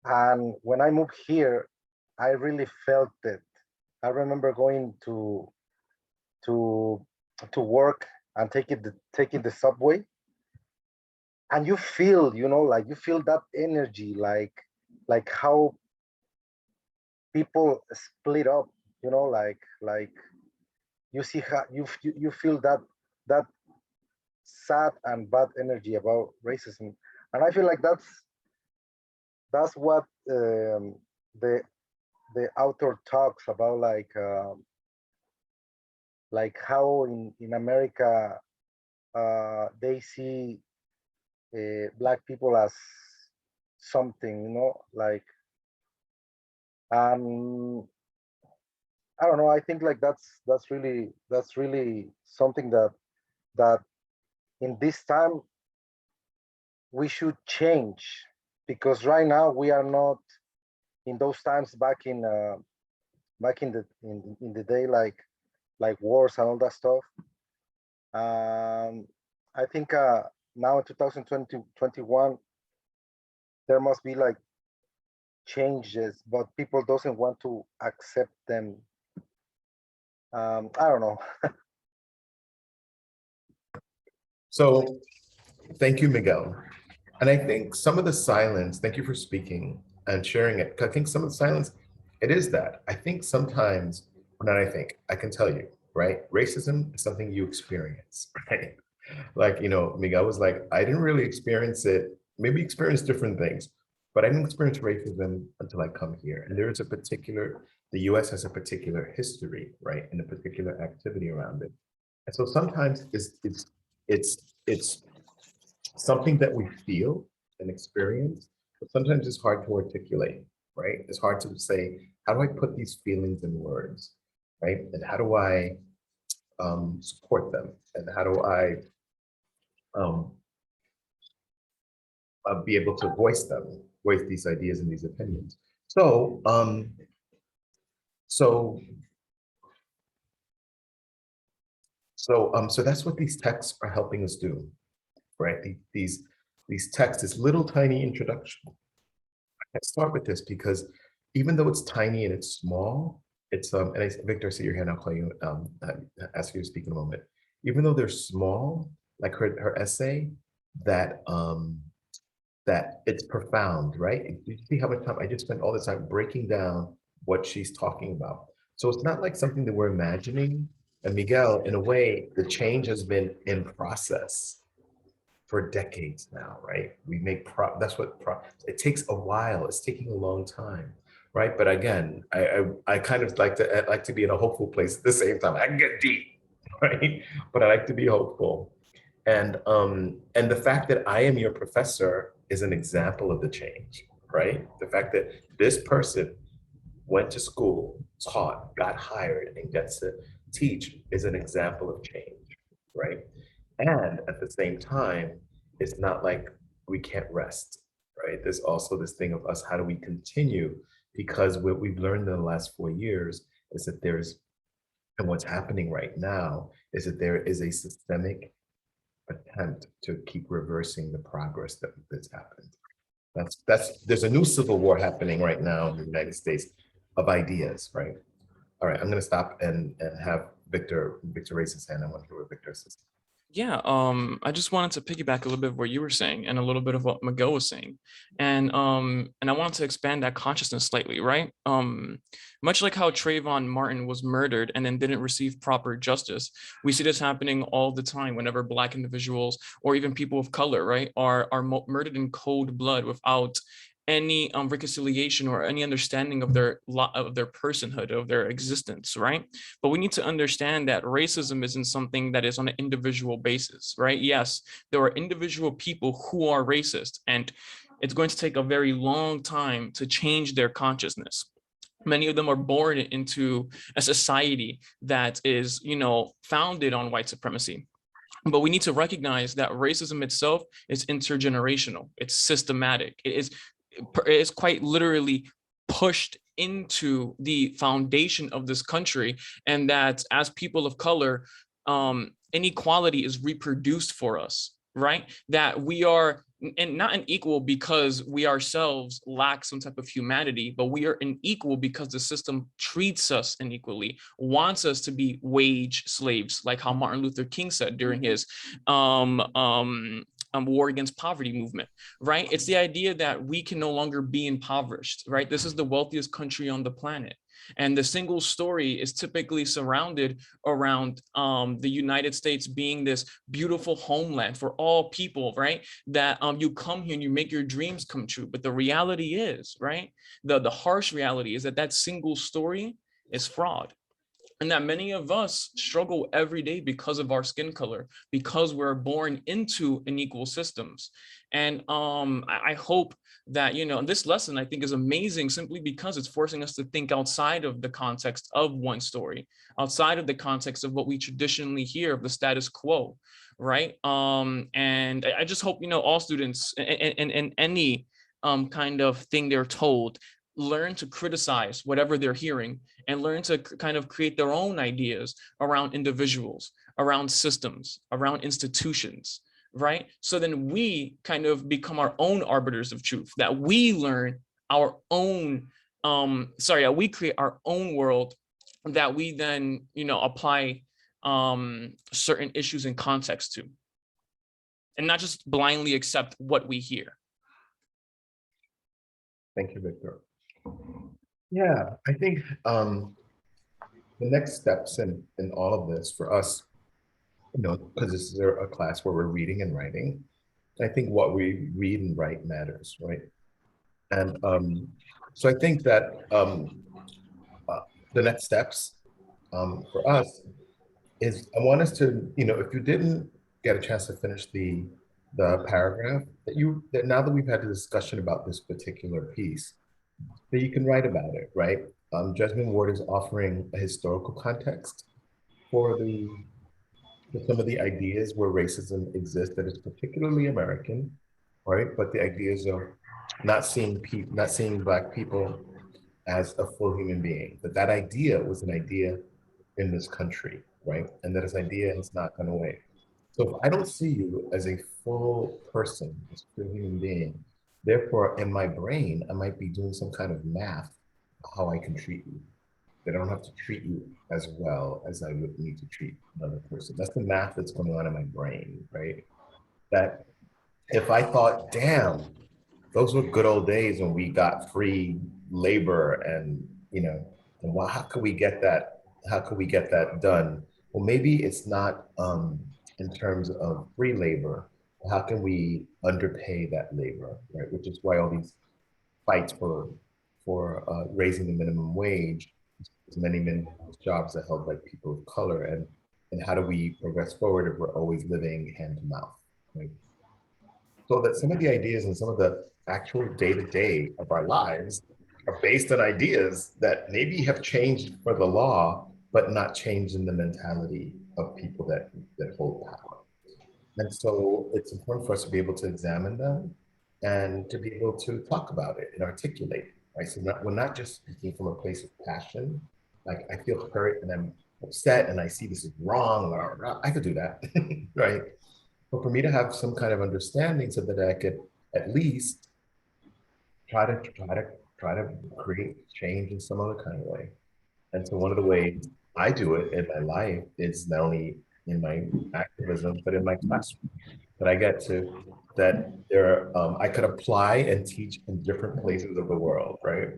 And when I moved here, I really felt it. I remember going to work and taking the subway, and you feel, like you feel that energy, like how people split up, like you see how you feel that sad and bad energy about racism. And I feel like that's what the author talks about, like how in America they see Black people as something, like I don't know. I think like that's really something that in this time we should change, because right now we are not in those times back in the day, like wars and all that stuff. I think now in 2021, there must be like changes, but people doesn't want to accept them. I don't know. So thank you, Miguel. And I think some of the silence, thank you for speaking and sharing it. 'Cause I think some of the silence, it is that. I think sometimes, not I think, I can tell you, right? Racism is something you experience, right? Like, Miguel was like, I didn't really experience it, maybe experience different things, but I didn't experience racism until I come here. And there is a particular, the US has a particular history, right? And a particular activity around it. And so sometimes it's something that we feel and experience, but sometimes it's hard to articulate, right? It's hard to say, how do I put these feelings in words, right? And how do I support them? And how do I um, be able to voice these ideas and these opinions? So, so that's what these texts are helping us do, right? These texts, this little tiny introduction. Let's start with this because even though it's tiny and it's small, it's and Victor, I see your hand. I'll call you. Ask you to speak in a moment. Even though they're small, like her essay, that that it's profound, right? You see how much time I just spent all this time breaking down what she's talking about. So it's not like something that we're imagining. And Miguel, in a way, the change has been in process for decades now, right? We make that's what it takes a while. It's taking a long time, right? But again, I kind of like to be in a hopeful place at the same time. I can get deep, right? But I like to be hopeful. And the fact that I am your professor is an example of the change, right? The fact that this person went to school, taught, got hired, and gets to teach is an example of change, right? And at the same time, it's not like we can't rest, right? There's also this thing of us, how do we continue? Because what we've learned in the last 4 years is that and what's happening right now is that there is a systemic attempt to keep reversing the progress that's happened. There's a new civil war happening right now in the United States of ideas, right? All right, I'm gonna stop and have Victor raise his hand. I want to hear what Victor says. Yeah, I just wanted to piggyback a little bit of what you were saying and a little bit of what Miguel was saying. And I wanted to expand that consciousness slightly, right? Much like how Trayvon Martin was murdered and then didn't receive proper justice, we see this happening all the time whenever Black individuals or even people of color, right, are murdered in cold blood without any reconciliation or any understanding of their personhood, of their existence, right? But we need to understand that racism isn't something that is on an individual basis, right? Yes, there are individual people who are racist, and it's going to take a very long time to change their consciousness. Many of them are born into a society that is, founded on white supremacy. But we need to recognize that racism itself is intergenerational. It's systematic. It is quite literally pushed into the foundation of this country, and that as people of color, inequality is reproduced for us, right? That we are and not unequal because we ourselves lack some type of humanity, but we are unequal because the system treats us unequally, wants us to be wage slaves, like how Martin Luther King said during his war against poverty movement, right? It's the idea that we can no longer be impoverished, right? This is the wealthiest country on the planet. And the single story is typically surrounded around the United States being this beautiful homeland for all people, right? That you come here and you make your dreams come true. But the reality is, right? The harsh reality is that single story is fraud. And that many of us struggle every day because of our skin color, because we're born into unequal systems. And I hope that, this lesson I think is amazing simply because it's forcing us to think outside of the context of one story, outside of the context of what we traditionally hear of the status quo, right? And I just hope, all students in any kind of thing they're told, learn to criticize whatever they're hearing and learn to kind of create their own ideas around individuals, around systems, around institutions, right? So then we kind of become our own arbiters of truth, that we learn our own, we create our own world that we then, apply certain issues and context to, and not just blindly accept what we hear. Thank you, Victor. Yeah, I think the next steps in all of this for us, because this is a class where we're reading and writing, I think what we read and write matters, right? And so I think that the next steps for us is I want us to, if you didn't get a chance to finish the paragraph, that now that we've had a discussion about this particular piece, that you can write about it, right? Jasmine Ward is offering a historical context for some of the ideas where racism exists that is particularly American, right? But the ideas of not seeing Black people as a full human being, that idea was an idea in this country, right? And that this idea has not gone away. So if I don't see you as a full person, as a full human being, therefore in my brain, I might be doing some kind of math of how I can treat you. That I don't have to treat you as well as I would need to treat another person. That's the math that's going on in my brain, right? That if I thought, damn, those were good old days when we got free labor and, and well, how could we get that? How could we get that done? Well, maybe it's not in terms of free labor. How can we underpay that labor, right? Which is why all these fights for raising the minimum wage, as many jobs are held by people of color, and how do we progress forward if we're always living hand to mouth, right? So that some of the ideas and some of the actual day-to-day of our lives are based on ideas that maybe have changed for the law, but not changed in the mentality of people that hold power. And so it's important for us to be able to examine them and to be able to talk about it and articulate it, right? So we're not just speaking from a place of passion, like I feel hurt and I'm upset and I see this is wrong, or I could do that, right? But for me to have some kind of understanding so that I could at least try to create change in some other kind of way. And so one of the ways I do it in my life is not only in my activism, but in my classroom. That I get to, that I could apply and teach in different places of the world, right?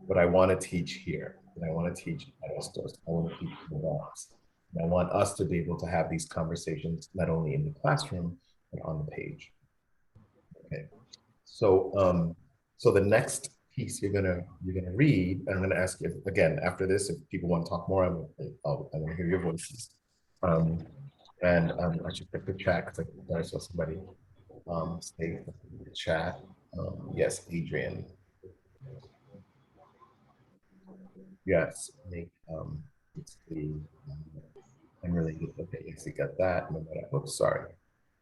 But I want to teach here, and I want to teach at Estos. I want to teach in the labs. And I want us to be able to have these conversations, not only in the classroom, but on the page. Okay, so so the next piece you're gonna read, and I'm gonna ask you again after this if people want to talk more. I want to hear your voices. I should pick the chat because I saw somebody say in the chat. Yes, Adrian. Yes, make it's the unrelated. Okay, yes, you got that. No matter, oops, sorry.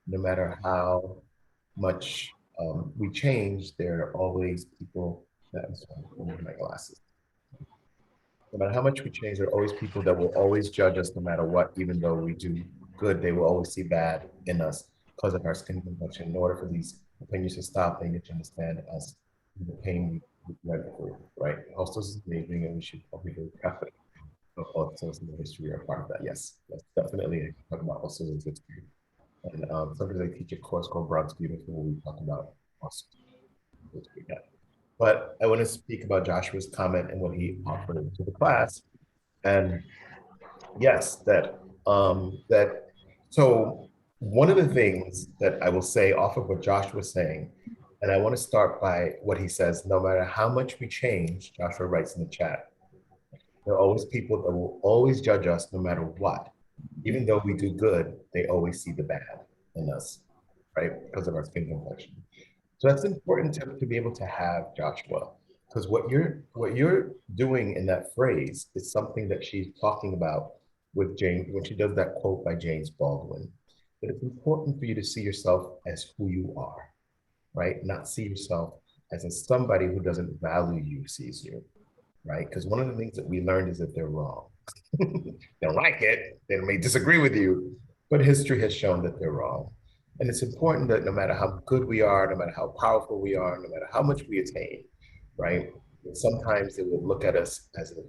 No matter how much we change, there are always people that, I'm sorry, I need my glasses. No matter how much we change, there are always people that will always judge us no matter what, even though we do good, they will always see bad in us because of our skin complexion. In order for these opinions to stop, they need to understand us, the pain we went through, right? Also, this is amazing, and we should probably be proud of also in the history are part of that. Yes, definitely talk about also in history. And sometimes I teach a course called Bronx Beautiful, where we talk about also. But I want to speak about Joshua's comment and what he offered to the class. And yes, so one of the things that I will say off of what Joshua was saying, and I want to start by what he says, no matter how much we change, Joshua writes in the chat, there are always people that will always judge us no matter what. Even though we do good, they always see the bad in us, right? Because of our skin complexion. So that's important to be able to have, Joshua, because what you're doing in that phrase is something that she's talking about with James when she does that quote by James Baldwin. That it's important for you to see yourself as who you are, right? Not see yourself as somebody who doesn't value you sees you, right? Because one of the things that we learned is that they're wrong. They don't like it, they may disagree with you, but history has shown that they're wrong. And it's important that no matter how good we are, no matter how powerful we are, no matter how much we attain, right? Sometimes they will look at us as if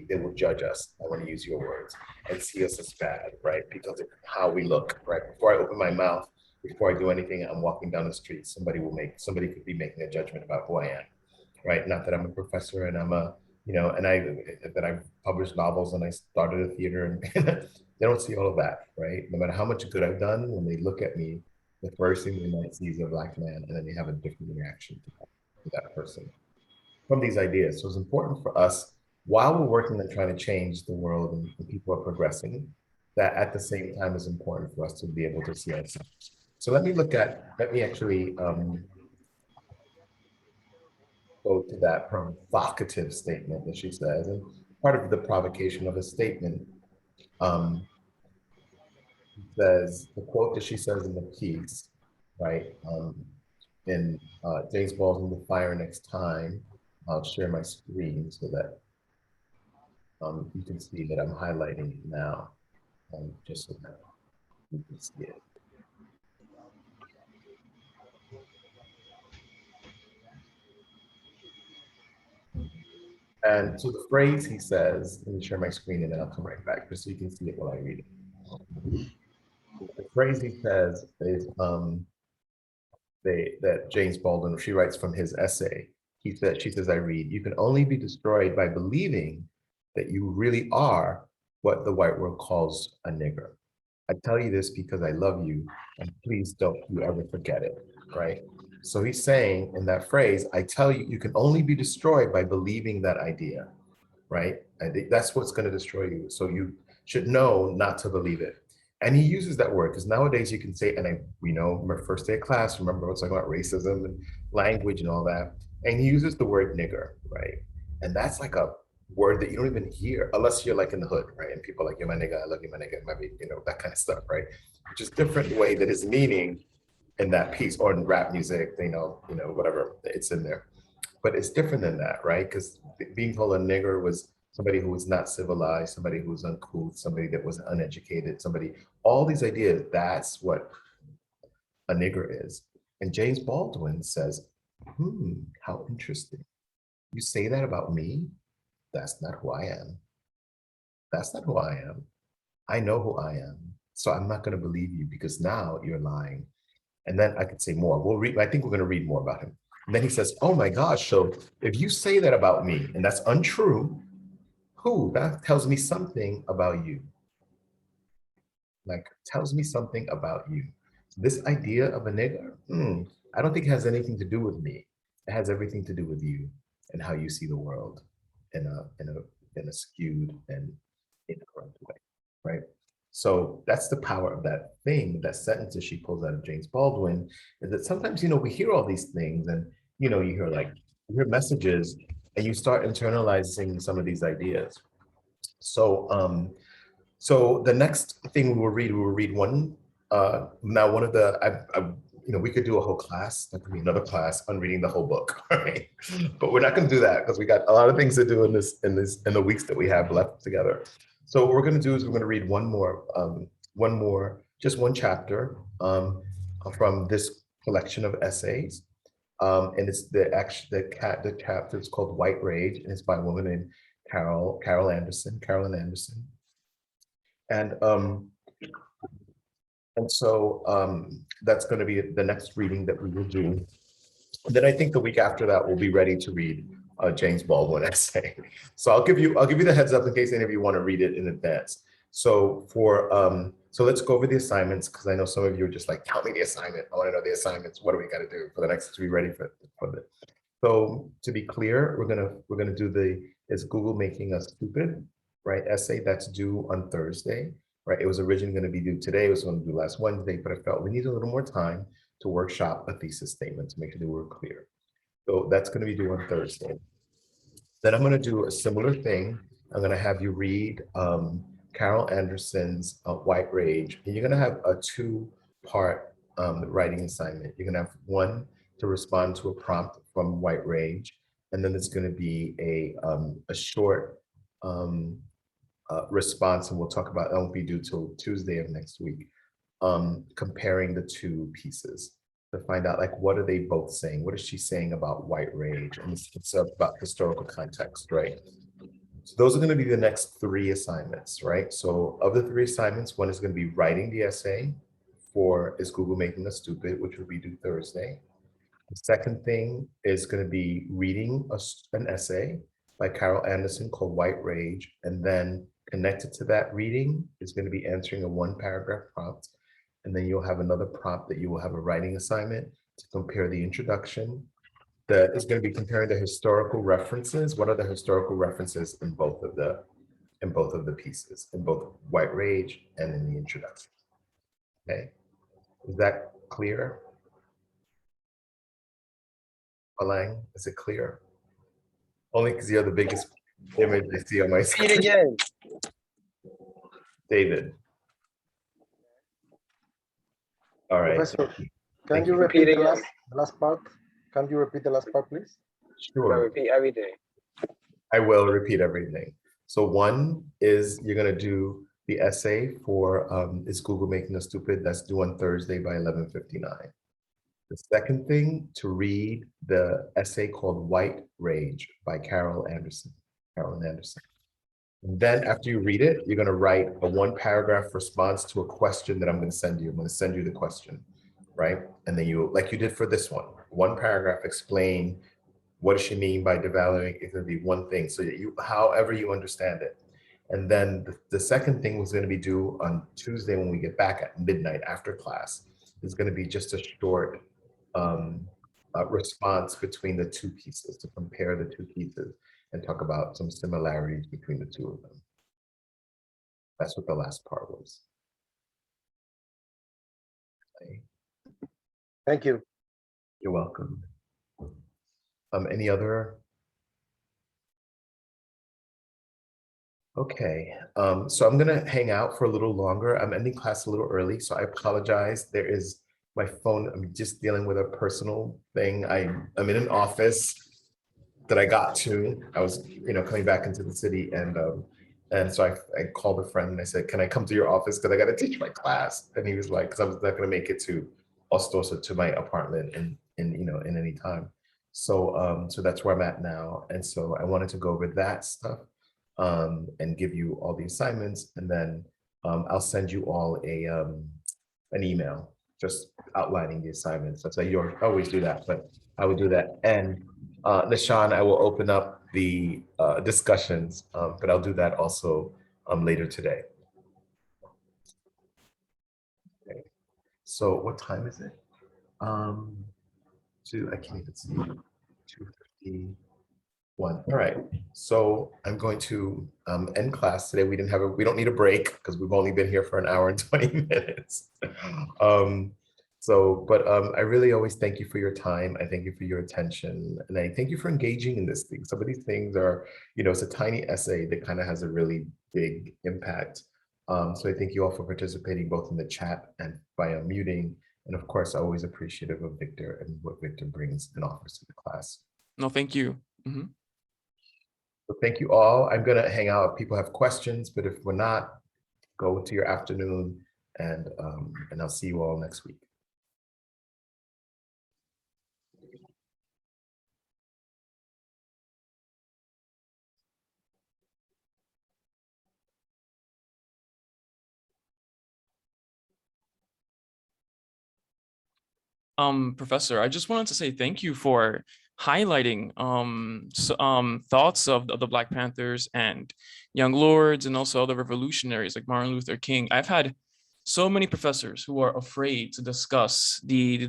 they will judge us, I want to use your words, and see us as bad, right? Because of how we look, right? Before I open my mouth, before I do anything, I'm walking down the street, somebody could be making a judgment about who I am, right? Not that I'm a professor and that I've published novels and I started a theater and they don't see all of that, right? No matter how much good I've done, when they look at me, the first thing they might see is a Black man, and then they have a different reaction to that person from these ideas. So it's important for us, while we're working on trying to change the world and people are progressing, that at the same time is important for us to be able to see ourselves. So let me actually go to that provocative statement that she says. And part of the provocation of the statement says, the quote that she says in the piece, right, in James Baldwin, The Fire Next Time. I'll share my screen so that you can see that I'm highlighting it now, just so that you can see it. And so the phrase he says, let me share my screen and then I'll come right back just so you can see it while I read it. The phrase he says is that James Baldwin, she writes from his essay. She says, I read, you can only be destroyed by believing that you really are what the white world calls a nigger. I tell you this because I love you, and please don't you ever forget it, right? So he's saying in that phrase, I tell you, you can only be destroyed by believing that idea, right? I think that's what's going to destroy you. So you should know not to believe it. And he uses that word because nowadays you can say, and we know my first day of class, remember I was talking about racism and language and all that. And he uses the word nigger, right? And that's like a word that you don't even hear unless you're like in the hood, right? And people are like, you're my nigga, I love you, my nigga, my baby, that kind of stuff, right? Which is different way that is meaning in that piece, or in rap music, whatever, it's in there. But it's different than that, right? Because being called a nigger was somebody who was not civilized, somebody who was uncouth, somebody that was uneducated, all these ideas, that's what a nigger is. And James Baldwin says, how interesting. You say that about me? That's not who I am. That's not who I am. I know who I am. So I'm not going to believe you because now you're lying. And then I could say more. I think we're going to read more about him. And then he says, oh my gosh, so if you say that about me and that's untrue, that tells me something about you. Like, tells me something about you. This idea of a nigger, I don't think it has anything to do with me. It has everything to do with you and how you see the world in a skewed and incorrect way, right? So that's the power of that thing, that sentence that she pulls out of James Baldwin, is that sometimes, we hear all these things and, you hear messages and you start internalizing some of these ideas. So the next thing we will read one, now one of the, we could do a whole class, that could be another class on reading the whole book, right? But we're not gonna do that because we got a lot of things to do in the weeks that we have left together. So what we're gonna do is we're gonna read one more, just one chapter from this collection of essays. And it's the chapter is called White Rage, and it's by a woman named Carolyn Anderson. And so that's going to be the next reading that we will do. Then I think the week after that we'll be ready to read a James Baldwin essay. So I'll give you the heads up in case any of you want to read it in advance. So so let's go over the assignments because I know some of you are just like, tell me the assignment. I want to know the assignments. What do we got to do for the next to be ready for it? So to be clear, we're gonna do is Google making us stupid, right? Essay that's due on Thursday, right? It was originally going to be due today. It was going to do last Wednesday, but I felt we need a little more time to workshop a thesis statement to make sure that we're clear. So that's going to be due on Thursday. Then I'm going to do a similar thing. I'm going to have you read Carol Anderson's White Rage, and you're going to have a two-part writing assignment. You're going to have one to respond to a prompt from White Rage, and then it's going to be a short response, and we'll talk about that. Won't be due till Tuesday of next week comparing the two pieces to find out like what are they both saying? What is she saying about white rage? And it's about historical context, right? So those are going to be the next 3 assignments, right? So of the 3 assignments, one is going to be writing the essay for Is Google Making Us Stupid, which will be due Thursday. The second thing is going to be reading an essay by Carol Anderson called White Rage. And then connected to that reading is going to be answering a 1-paragraph prompt. And then you'll have another prompt that you will have a writing assignment to compare the introduction. That is going to be comparing the historical references. What are the historical references in both of the pieces, in both White Rage and in the introduction? Okay, is that clear? Alang, is it clear? Only because you're the biggest image I see on my screen. Repeat again. David. All right. Professor, Thank can you you. repeat Repeat the again. last part? Can you repeat the last part, please? Sure. Repeat everything. I will repeat everything. So one is you're going to do the essay for Is Google Making Us Stupid? That's due on Thursday by 11:59. The second thing, to read the essay called White Rage by Carolyn Anderson. And then after you read it, you're going to write a 1-paragraph response to a question that I'm going to send you. I'm going to send you the question, right? And then you, like you did for this one, 1-paragraph explain what does she mean by devaluing. It's going to be one thing. So you, however you understand it. And then the second thing was going to be due on Tuesday when we get back at midnight after class. Is going to be just a short response between the 2 pieces, to compare the 2 pieces and talk about some similarities between the 2 of them. That's what the last part was. Okay. Thank you. You're welcome. Any other? Okay, so I'm gonna hang out for a little longer. I'm ending class a little early, so I apologize. There is my phone. I'm just dealing with a personal thing. I'm in an office that I got to. I was, coming back into the city, and so I called a friend and I said, "Can I come to your office? Because I got to teach my class." And he was like, "Because I was not going to make it to Ostosa to my apartment in any time." So so that's where I'm at now, and so I wanted to go over that stuff and give you all the assignments, and then I'll send you all an email just outlining the assignments. That's how you always do that, but I will do that. And Nishan, I will open up the discussions, but I'll do that also later today. Okay. So what time is it? I can't even see. 2:51. All right. So I'm going to end class today. We don't need a break because we've only been here for an hour and 20 minutes. But I really always thank you for your time. I thank you for your attention. And I thank you for engaging in this thing. Some of these things are, it's a tiny essay that kind of has a really big impact. So I thank you all for participating both in the chat and by unmuting. And of course, always appreciative of Victor and what Victor brings and offers to the class. No, thank you. Mm-hmm. So thank you all. I'm going to hang out if people have questions, but if we're not, go to your afternoon, and I'll see you all next week. Professor, I just wanted to say thank you for highlighting thoughts of the Black Panthers and Young Lords, and also other revolutionaries like Martin Luther King. I've had so many professors who are afraid to discuss the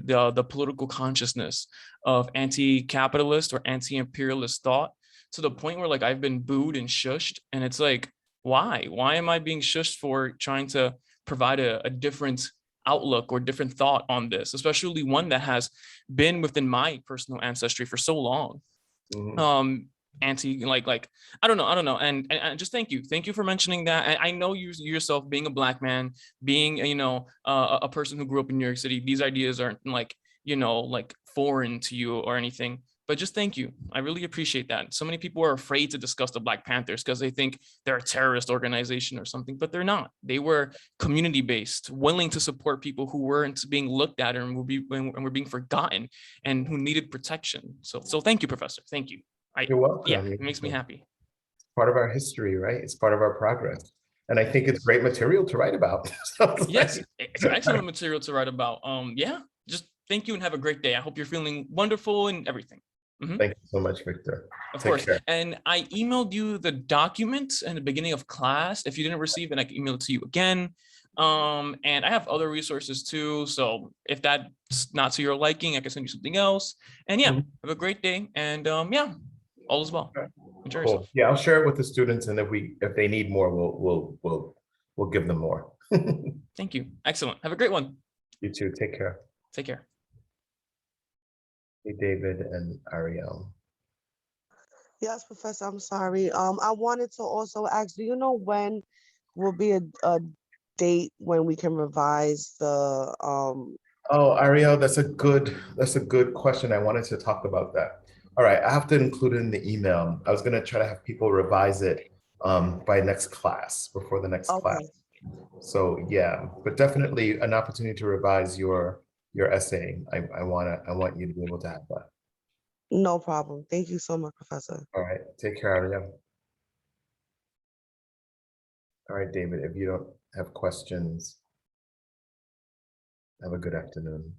political consciousness of anti-capitalist or anti-imperialist thought, to the point where, like, I've been booed and shushed, and it's like, why am I being shushed for trying to provide a different outlook or different thought on this, especially one that has been within my personal ancestry for so long? Mm-hmm. I don't know, and just thank you for mentioning that. I know you yourself, being a Black man, being a person who grew up in New York City, these ideas aren't like foreign to you or anything, but just thank you. I really appreciate that. So many people are afraid to discuss the Black Panthers because they think they're a terrorist organization or something, but they're not. They were community-based, willing to support people who weren't being looked at and were being forgotten and who needed protection. So thank you, Professor. Thank you. You're welcome. Yeah, it makes me happy. Part of our history, right? It's part of our progress. And I think it's great material to write about. Yes, it's excellent material to write about. Yeah, just thank you and have a great day. I hope you're feeling wonderful and everything. Thank you so much, Victor. Of Take course. care. And I emailed you the documents in the beginning of class. If you didn't receive it, I can email it to you again. And I have other resources too. So if that's not to your liking, I can send you something else. And yeah, have a great day. And yeah, all is well. Enjoy Cool. yourself. Yeah, I'll share it with the students, and if they need more, we'll give them more. Thank you. Excellent. Have a great one. You too. Take care. Take care. Hey, David and Ariel. Yes, Professor, I'm sorry. I wanted to also ask, do you know when will be a date when we can revise the Oh, Ariel, that's a good question. I wanted to talk about that. All right, I have to include it in the email. I was gonna try to have people revise it by next class, before the next class. Okay. So yeah, but definitely an opportunity to revise your essay. I want you to be able to have that. No problem. Thank you so much, Professor. All right, take care, Ariel. All right, David, if you don't have questions, have a good afternoon.